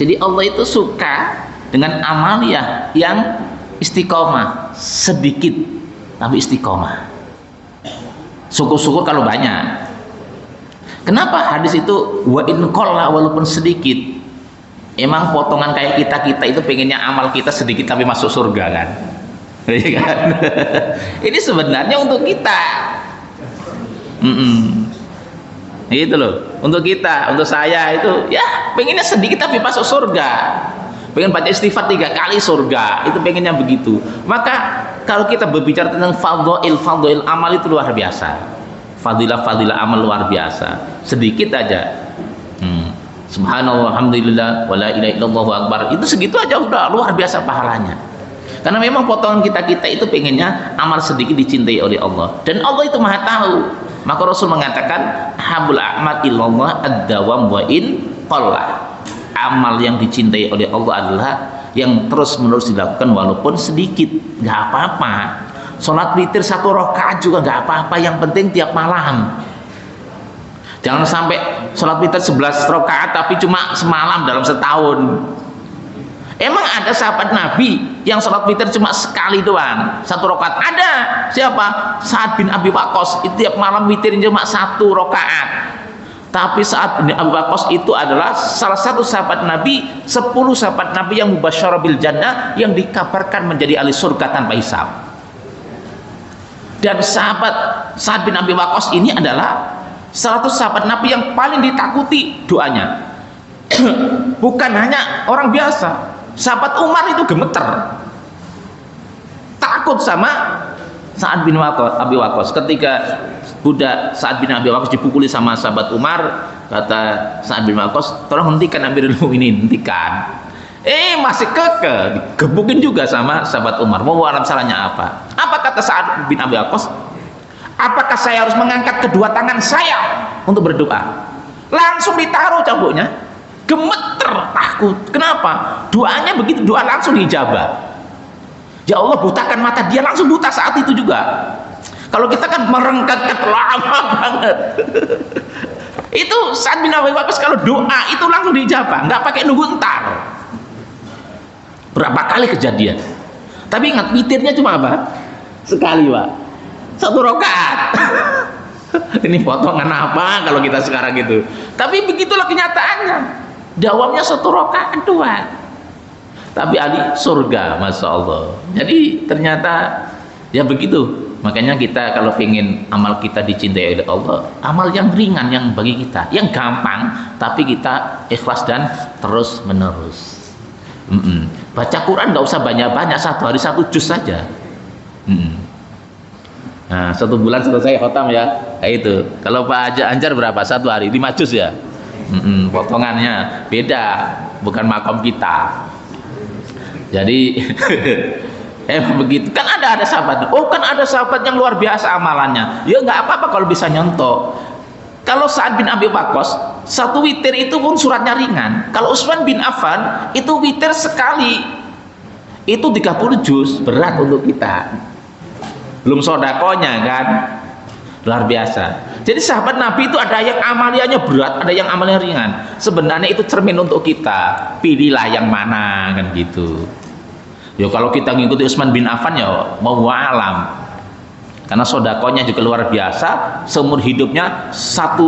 Jadi Allah itu suka dengan amaliyah yang istiqomah, sedikit tapi istiqomah. Syukur-syukur kalau banyak. Kenapa hadis itu wa in qalla, walaupun sedikit? Emang potongan kayak kita itu pengennya amal kita sedikit tapi masuk surga kan? Iya kan? Ini sebenarnya untuk kita. Itu loh, untuk kita, untuk saya itu ya pengennya sedikit tapi masuk surga. Pengen baca istighfar 3 kali surga, itu pengennya begitu. Maka kalau kita berbicara tentang fadhail amal itu luar biasa. Fadilah amal luar biasa. Sedikit aja. Subhanallah, alhamdulillah, wala ilaha illallah akbar. Itu segitu aja udah luar biasa pahalanya. Karena memang potongan kita itu pengennya amal sedikit dicintai oleh Allah, dan Allah itu Maha tahu. Maka Rasul mengatakan habul a'mal illallah ad-dawam wa in qalla. Amal yang dicintai oleh Allah adalah yang terus-menerus dilakukan walaupun sedikit. Nggak apa-apa. Sholat witir 1 rakaat juga nggak apa-apa. Yang penting tiap malam. Jangan sampai sholat witir 11 rakaat tapi cuma semalam dalam setahun. Emang ada sahabat Nabi yang sholat witir cuma sekali doang, 1 rakaat? Ada. Siapa? Sa'ad bin Abi Waqqas. Itu tiap malam witirnya cuma 1 rakaat. Tapi Sa'ad bin Abi Waqqas itu adalah salah satu sahabat Nabi, 10 sahabat Nabi yang mubasysyarah bil jannah, yang dikabarkan menjadi ahli surga tanpa hisab. Dan sahabat Sa'ad bin Abi Waqqas ini adalah salah satu sahabat Nabi yang paling ditakuti doanya. Bukan hanya orang biasa. Sahabat Umar itu gemeter, takut sama Sa'ad bin Abi Waqqas. Ketika budak Sa'ad bin Abi Waqqas dipukuli sama sahabat Umar, kata Sa'ad bin Abi Waqqas, tolong hentikan Amirul Mukminin, hentikan. Masih keke, digebukin juga sama sahabat Umar. Mau alam salahnya apa? Apa kata Sa'ad bin Abi Waqqas? apakah saya harus mengangkat kedua tangan saya untuk berdoa? Langsung ditaruh cambuknya, gemeter, takut. Kenapa? Doanya begitu, doa langsung diijabah. Ya Allah, butakan mata dia, langsung buta saat itu juga. Kalau kita kan merengket lama banget. Itu Sa'ad bin Abi Waqqas kalau doa itu langsung dijabah, nggak pakai nunggu entar. Berapa kali kejadian? Tapi ingat, witirnya cuma apa? Sekali, Pak. 1 rakaat. Ini potongan apa kalau kita sekarang gitu? Tapi begitulah kenyataannya. Jawabnya 1 rakaat doang. Tapi ahli surga, masya Allah. Jadi ternyata ya begitu. Makanya kita kalau ingin amal kita dicintai oleh Allah, amal yang ringan yang bagi kita, yang gampang, tapi kita ikhlas dan terus menerus. Baca Quran nggak usah banyak-banyak, 1 hari 1 juz saja. Nah, 1 bulan selesai khotam ya. Kayak itu. Kalau Pak Haji Anjar berapa? 1 hari 5 juz ya. Potongannya beda, bukan makom kita. Jadi begitu kan ada sahabat. Oh, kan ada sahabat yang luar biasa amalannya. Ya nggak apa-apa kalau bisa nyontoh. Kalau Sa'ad bin Abi Waqqas 1 witir itu pun suratnya ringan. Kalau Utsman bin Affan itu witir sekali itu 30 juz, berat untuk kita. Belum sodakonya kan, luar biasa. Jadi sahabat Nabi itu ada yang amaliannya berat, ada yang amalnya ringan. Sebenarnya itu cermin untuk kita. Pilihlah yang mana kan gitu. Ya kalau kita ngikuti Utsman bin Affan ya mau alam, karena sodakonya juga luar biasa. Seumur hidupnya 1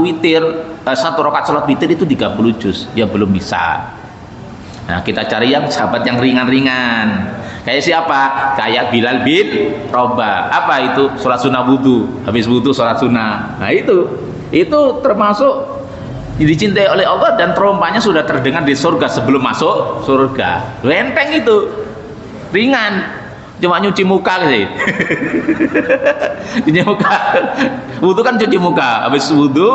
rakaat sholat witir itu 30 juz, ya belum bisa. Nah kita cari yang sahabat yang ringan-ringan. Kayak siapa? Kayak Bilal bin Rabah. Apa itu? Sholat sunnah wudu, habis wudu sholat sunnah. Nah itu termasuk dicintai oleh Allah dan terompahnya sudah terdengar di surga sebelum masuk surga. Lenteng itu. Ringan, cuma nyuci muka sih. Cuci muka, wudu kan cuci muka, habis wudu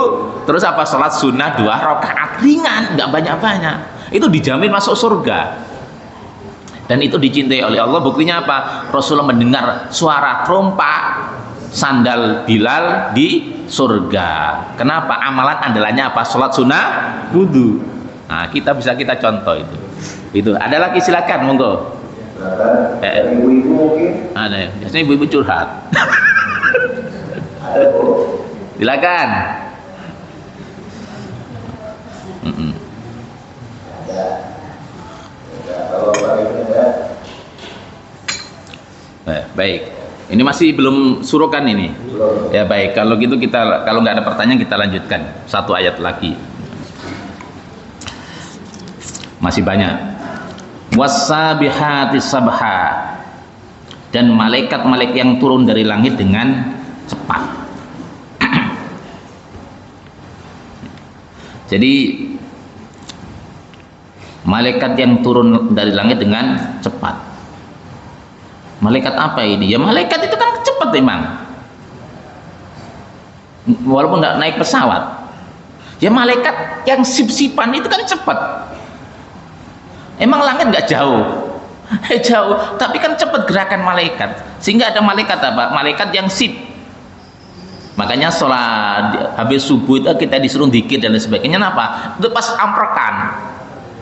terus apa sholat sunnah 2 rakaat, ringan, nggak banyak-banyak. Itu dijamin masuk surga. Dan itu dicintai oleh Allah. Buktinya apa? Rasulullah mendengar suara trompa sandal Bilal di surga. Kenapa? Amalan andalannya apa? Sholat sunnah wudu. Nah kita bisa kita contoh itu. Itu ada lagi, silakan monggo. Ibu-ibu mungkin Ada ya, biasanya ibu-ibu curhat. ada, Bu. Silakan. Ada. Kalau ini ada. Baik. Ini masih belum surukan ini. Belum. Ya baik. Kalau gitu kita, kalau nggak ada pertanyaan kita lanjutkan 1 ayat lagi. Masih banyak. Wassabihati sabha, dan malaikat-malaikat yang turun dari langit dengan cepat. Jadi malaikat yang turun dari langit dengan cepat. Malaikat apa ini? Ya malaikat itu kan cepat memang, walaupun nggak naik pesawat. Ya malaikat yang sip-sipan itu kan cepat. Emang langit nggak jauh? Jauh, tapi kan cepat gerakan malaikat. Sehingga ada malaikat apa? Malaikat yang sip. Makanya sholat habis subuh itu kita disuruh zikir dan lain sebagainya. Kenapa? Itu pas amprekan.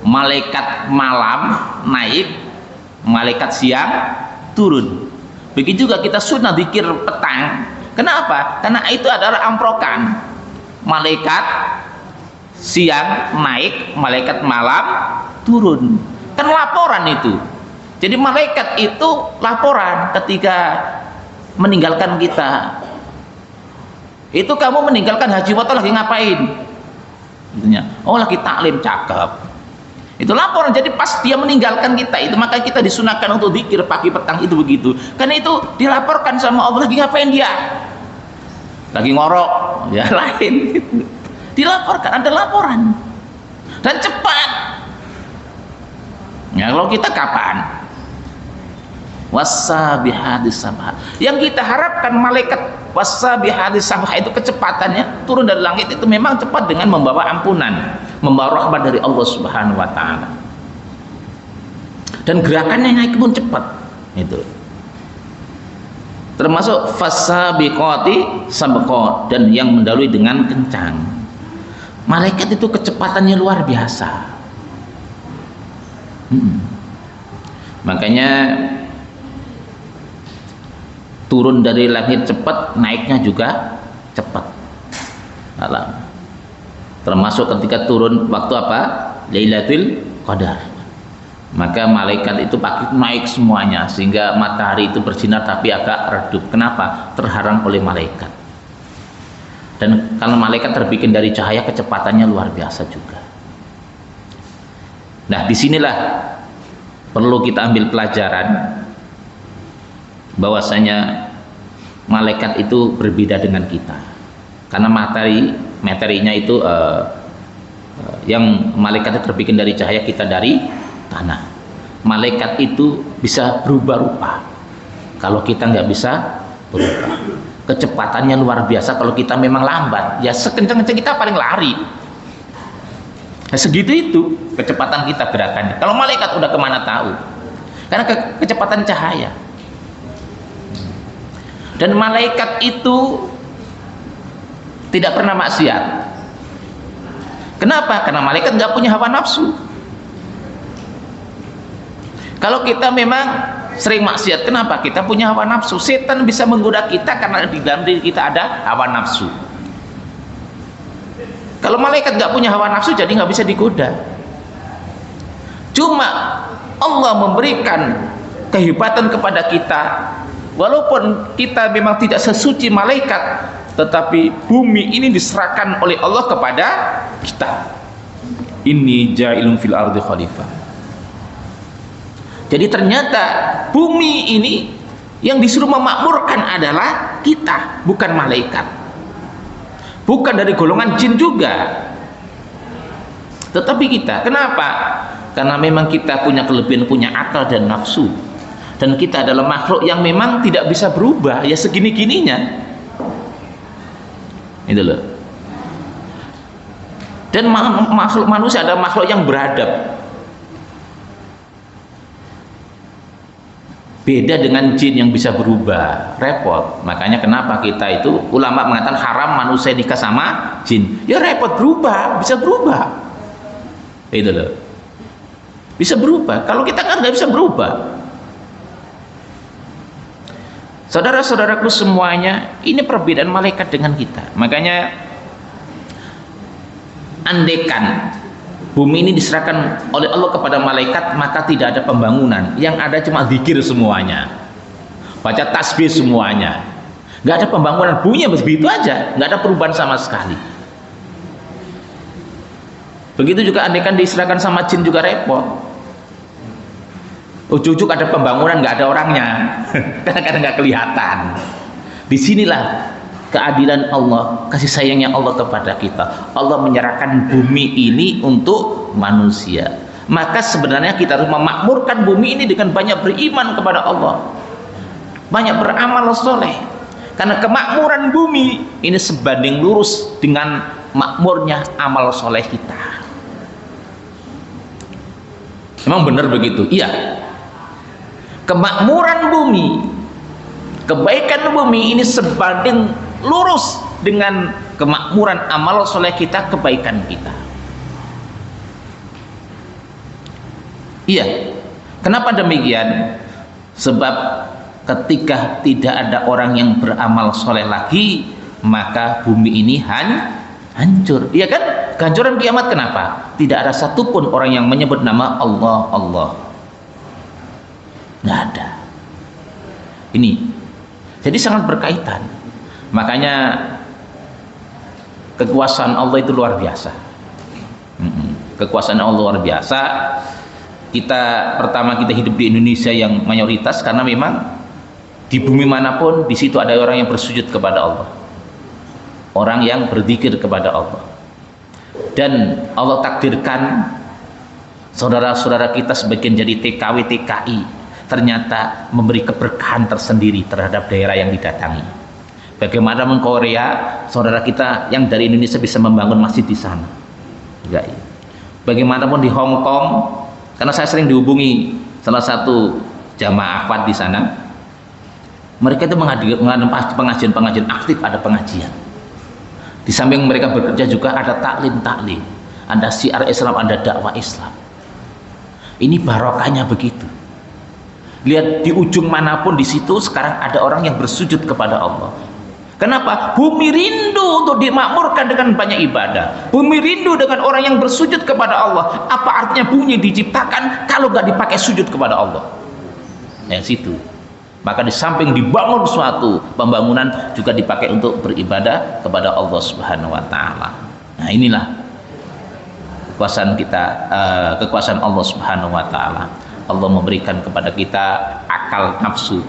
Malaikat malam naik, malaikat siang turun. Begitu juga kita sunnah zikir petang. Kenapa? Karena itu adalah amprokan. Malaikat siang naik, malaikat malam turun. Kan laporan itu. Jadi malaikat itu laporan ketika meninggalkan kita. Itu kamu meninggalkan haji waktu lagi ngapain? Oh lagi taklim, cakep. Itu laporan. Jadi pas dia meninggalkan kita itu, maka kita disunahkan untuk zikir pagi petang itu begitu. Karena itu dilaporkan sama Allah, lagi ngapain dia? Lagi ngorok, ya lain. Dilaporkan, ada laporan. Dan cepat. Ya kalau kita kapan? Wassabihati sabha. Yang kita harapkan malaikat wassabihati sabha itu kecepatannya turun dari langit itu memang cepat dengan membawa ampunan, membawa rahmat dari Allah Subhanahu wa taala. Dan gerakannya naik pun cepat. Itu. Termasuk fasabiqati sabqa, dan yang mendahului dengan kencang. Malaikat itu kecepatannya luar biasa. Makanya turun dari langit cepat, naiknya juga cepat. Termasuk ketika turun waktu apa? Lailatul Qadar. Maka malaikat itu pagi naik semuanya, sehingga matahari itu bersinar tapi agak redup. Kenapa? Terhalang oleh malaikat. Dan kalau malaikat terbikin dari cahaya, kecepatannya luar biasa juga. Nah, disinilah perlu kita ambil pelajaran bahwasanya malaikat itu berbeda dengan kita. Karena materinya itu yang malaikat itu terbikin dari cahaya, kita dari tanah. Malaikat itu bisa berubah rupa, kalau kita nggak bisa berubah. Kecepatannya luar biasa. Kalau kita memang lambat, ya sekencang-kencang kita paling lari. Nah, segitu itu kecepatan kita gerakannya. Kalau malaikat udah kemana tahu, karena kecepatan cahaya. Dan malaikat itu tidak pernah maksiat. Kenapa? Karena malaikat nggak punya hawa nafsu. Kalau kita memang sering maksiat, kenapa? Kita punya hawa nafsu. Setan bisa menggoda kita karena di dalam diri kita ada hawa nafsu. Kalau malaikat nggak punya hawa nafsu, jadi nggak bisa digoda. Cuma Allah memberikan kehebatan kepada kita. Walaupun kita memang tidak sesuci malaikat, tetapi bumi ini diserahkan oleh Allah kepada kita. Inni ja'ilun fil ardi khalifah. Jadi ternyata bumi ini yang disuruh memakmurkan adalah kita, bukan malaikat. Bukan dari golongan jin juga, tetapi kita. Kenapa? Karena memang kita punya kelebihan, punya akal dan nafsu. Dan kita adalah makhluk yang memang tidak bisa berubah, ya segini-gininya. Itu loh. Dan makhluk manusia adalah makhluk yang beradab. Beda dengan jin yang bisa berubah, repot. Makanya kenapa kita itu, ulama mengatakan haram manusia nikah sama jin. Ya repot, berubah, bisa berubah. Itu loh. Bisa berubah. Kalau kita kan nggak bisa berubah. Saudara-saudaraku semuanya, ini perbedaan malaikat dengan kita. Makanya andaikan bumi ini diserahkan oleh Allah kepada malaikat, maka tidak ada pembangunan. Yang ada cuma zikir semuanya, baca tasbih semuanya. Nggak ada pembangunan, bunyinya begitu aja, nggak ada perubahan sama sekali. Begitu juga andaikan diserahkan sama jin juga repot. Ujuk-ujuk ada pembangunan, nggak ada orangnya, kadang-kadang nggak kelihatan. Disinilah keadilan Allah, kasih sayangnya Allah kepada kita. Allah menyerahkan bumi ini untuk manusia. Maka sebenarnya kita harus memakmurkan bumi ini dengan banyak beriman kepada Allah, banyak beramal soleh. Karena kemakmuran bumi ini sebanding lurus dengan makmurnya amal soleh kita. Emang benar begitu? Iya. Kemakmuran bumi, kebaikan bumi ini sebanding lurus dengan kemakmuran amal soleh kita, kebaikan kita. Iya. Kenapa demikian? Sebab ketika tidak ada orang yang beramal soleh lagi, maka bumi ini hancur. Iya kan? Kehancuran kiamat kenapa? Tidak ada satupun orang yang menyebut nama Allah, Allah. Nggak ada. Ini jadi sangat berkaitan. Makanya kekuasaan Allah itu luar biasa. Kekuasaan Allah luar biasa. Kita pertama, kita hidup di Indonesia yang mayoritas, karena memang di bumi manapun di situ ada orang yang bersujud kepada Allah, orang yang berzikir kepada Allah. Dan Allah takdirkan saudara-saudara kita sebagian jadi TKW TKI, ternyata memberi keberkahan tersendiri terhadap daerah yang didatangi. Bagaimana di Korea, saudara kita yang dari Indonesia bisa membangun masjid di sana. Bagaimanapun di Hong Kong, karena saya sering dihubungi salah satu jamaah akhwat di sana, Mereka itu mengadakan pengajian-pengajian aktif, ada pengajian. Di samping mereka bekerja juga ada taklim, ada syiar Islam, ada dakwah Islam. Ini barokahnya begitu. Lihat di ujung manapun di situ sekarang ada orang yang bersujud kepada Allah. Kenapa? Bumi rindu untuk dimakmurkan dengan banyak ibadah. Bumi rindu dengan orang yang bersujud kepada Allah. Apa artinya bumi diciptakan kalau nggak dipakai sujud kepada Allah? Situ. Maka di samping dibangun suatu pembangunan juga dipakai untuk beribadah kepada Allah Subhanahu Wa Taala. Nah inilah kekuasaan kita, kekuasaan Allah Subhanahu Wa Taala. Allah memberikan kepada kita akal nafsu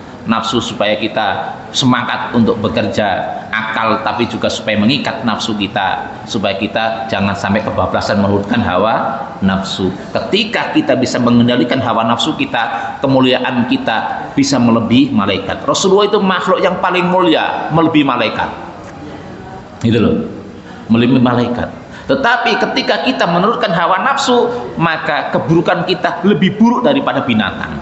supaya kita semangat untuk bekerja, akal tapi juga supaya mengikat nafsu kita, supaya kita jangan sampai kebablasan menurutkan hawa nafsu. Ketika kita bisa mengendalikan hawa nafsu kita, kemuliaan kita bisa melebihi malaikat. Rasulullah itu makhluk yang paling mulia, melebihi malaikat. Gitu loh, melebihi malaikat. Tetapi ketika kita menurutkan hawa nafsu, maka keburukan kita lebih buruk daripada binatang.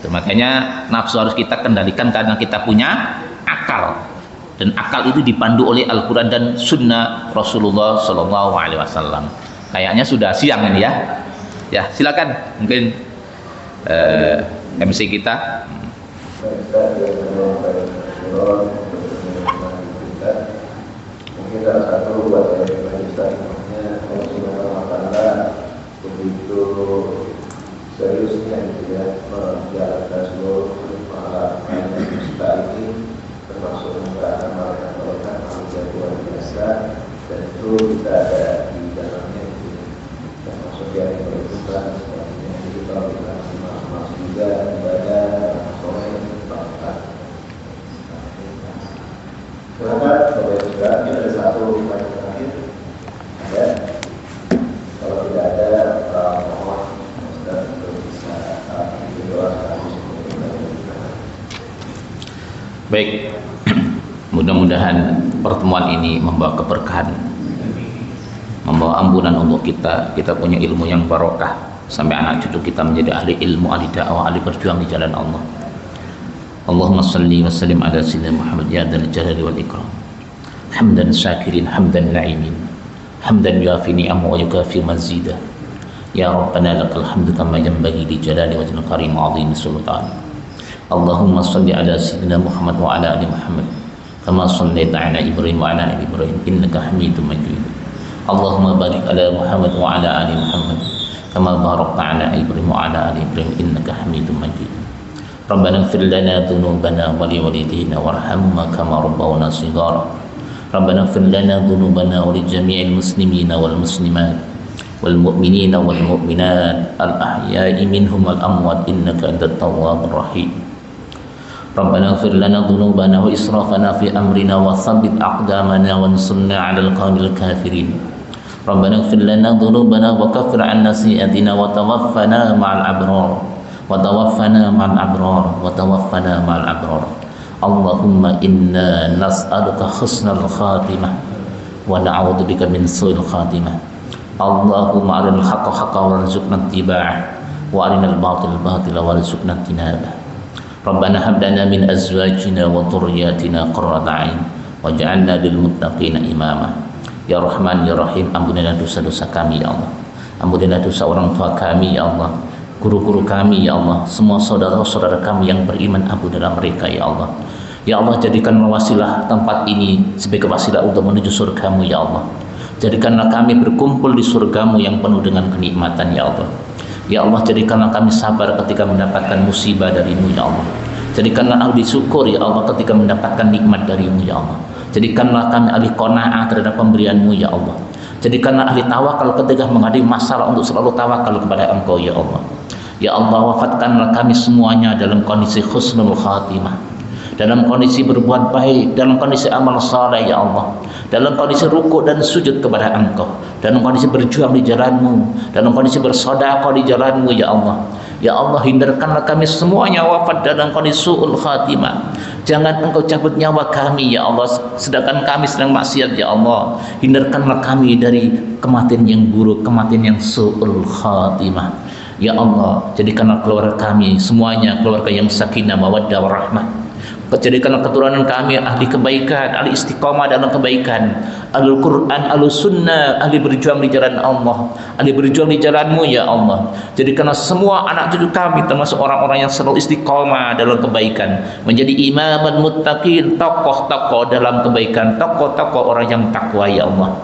Makanya nafsu harus kita kendalikan karena kita punya akal, dan akal itu dipandu oleh Al-Quran dan Sunnah Rasulullah SAW. Kayaknya sudah siang ini ya. Ya silakan mungkin MC kita. Mungkin salah satu buat dari majelisnya Allah Subhanahu Wa Taala begitu seriusnya gitu ya menjalankan seluruh para kita ini, termasuk juga amal yang luar biasa, dan itu kita ada di dalamnya itu, termasuk yang berikutkan sebagainya. Jadi kalau kita masih juga ibadah sore bangkat. Silakan Bapak Ibu juga, ini ada satu pertanyaan terakhir. Ya, kalau tidak ada mohon Ustaz untuk bisa didoakan. Baik, mudah-mudahan pertemuan ini membawa keberkahan, membawa ampunan untuk kita. Kita punya ilmu yang barokah sampai anak cucu kita menjadi ahli ilmu, ahli dakwah, ahli berjuang di jalan Allah. Allahumma salli wa sallim ala sayyidina Muhammad ya dzal jalali wal ikram. Hamdan syakirin, hamdan na'imin, hamdan yuafi ni'am wa yukafi mazidah. Ya Rabbana lakal hamdu kama yanbaghi li jalali wajhil karim wa 'azimi sultan. Allahumma salli ala sayyidina Muhammad wa ala ali Muhammad kama shallaita ala Ibrahim wa ala ali Ibrahim innaka Hamidum Majid. Allahumma barik ala Muhammad wa ala ali Muhammad kama barakta ala Ibrahim wa ala ali Ibrahim innaka Hamidum Majid. Rabbana ighfir lana dhunubana wa liwalidayna warhamhuma kama rabbawna shighara. Rabbana ighfir lana dhunubana wa li jami'il muslimina wal muslimat wal mu'minina wal mu'minat al ahya'i minhum wal amwat innaka antat tawwabur rahim. Rabbana ighfir lana dhunubana wa israfana fi amrina wa tsabbit aqdamana wansurna 'alal qawmil kafirin. Rabbana ighfir lana dhunubana wa kaffir 'anna sayyi'atina wa tawaffana ma'al abrar. وتوفنا مع الأبرار وتوفنا مع الأبرار. اللهم إنا نسألك حسن الخاتمة ونعوذ بك من سوء الخاتمة. اللهم أرنا الحق حقا وارزقنا اتباعه وأرنا الباطل باطلا وارزقنا اجتنابه. ربنا هب لنا من أزواجنا وذرياتنا قرة أعين واجعلنا للمتقين إماما. Ya Rahman ya Rahim, ampunilah dosa-dosa kami ya Allah, ampunilah dosa orang tua kami ya Allah, guru-guru kami ya Allah, semua saudara-saudara kami yang beriman, ampunilah mereka ya Allah. Ya Allah, jadikan wasilah tempat ini sebagai wasilah untuk menuju surgamu ya Allah. Jadikanlah kami berkumpul di surgamu yang penuh dengan kenikmatan ya Allah. Ya Allah, jadikanlah kami sabar ketika mendapatkan musibah darimu ya Allah. Jadikanlah ahli syukur ya Allah ketika mendapatkan nikmat darimu ya Allah. Jadikanlah kami ahli qanaah terhadap pemberianmu ya Allah. Jadikanlah ahli tawakal ketika menghadapi masalah untuk selalu tawakal kepada Engkau ya Allah. Ya Allah, wafatkanlah kami semuanya dalam kondisi husnul khatimah, dalam kondisi berbuat baik, dalam kondisi amal saleh ya Allah, dalam kondisi rukuk dan sujud kepada Engkau, dalam kondisi berjuang di jalanmu, dalam kondisi bersedekah di jalanmu ya Allah. Ya Allah, hindarkanlah kami semuanya wafat dalam kondisi su'ul khatimah. Jangan Engkau cabut nyawa kami ya Allah sedangkan kami sedang maksiat ya Allah. Hindarkanlah kami dari kematian yang buruk, kematian yang su'ul khatimah. Ya Allah, jadikanlah keluarga kami semuanya keluarga yang sakinah, mawaddah, warahmah. Jadikanlah keturunan kami ahli kebaikan, ahli istiqamah dalam kebaikan, ahli Quran, ahli sunnah, ahli berjuang di jalan Allah, ahli berjuang di jalan-Mu ya Allah. Jadikanlah semua anak cucu kami termasuk orang-orang yang selalu istiqamah dalam kebaikan, menjadi imaman muttaqin, tokoh-tokoh dalam kebaikan, tokoh-tokoh orang yang takwa ya Allah.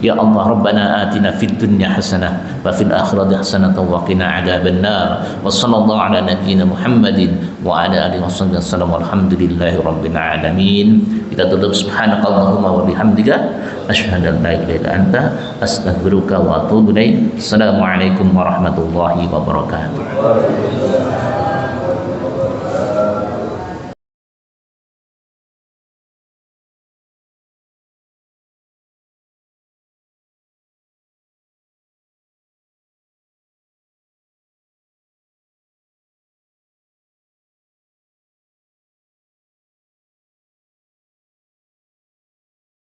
Ya Allah, Rabbana atina fid dunya hasanah wa fil akhirati hasanah wa qina adzabannar. Wa sallallahu ala nabiyyina Muhammadin wa ala alihi wasallam. Alhamdulillahi rabbil alamin. Kita tutup subhanakallahumma wa bihamdika asyhadu an la ilaha illa anta astaghfiruka wa atubu ilaik. Assalamualaikum warahmatullahi wabarakatuh.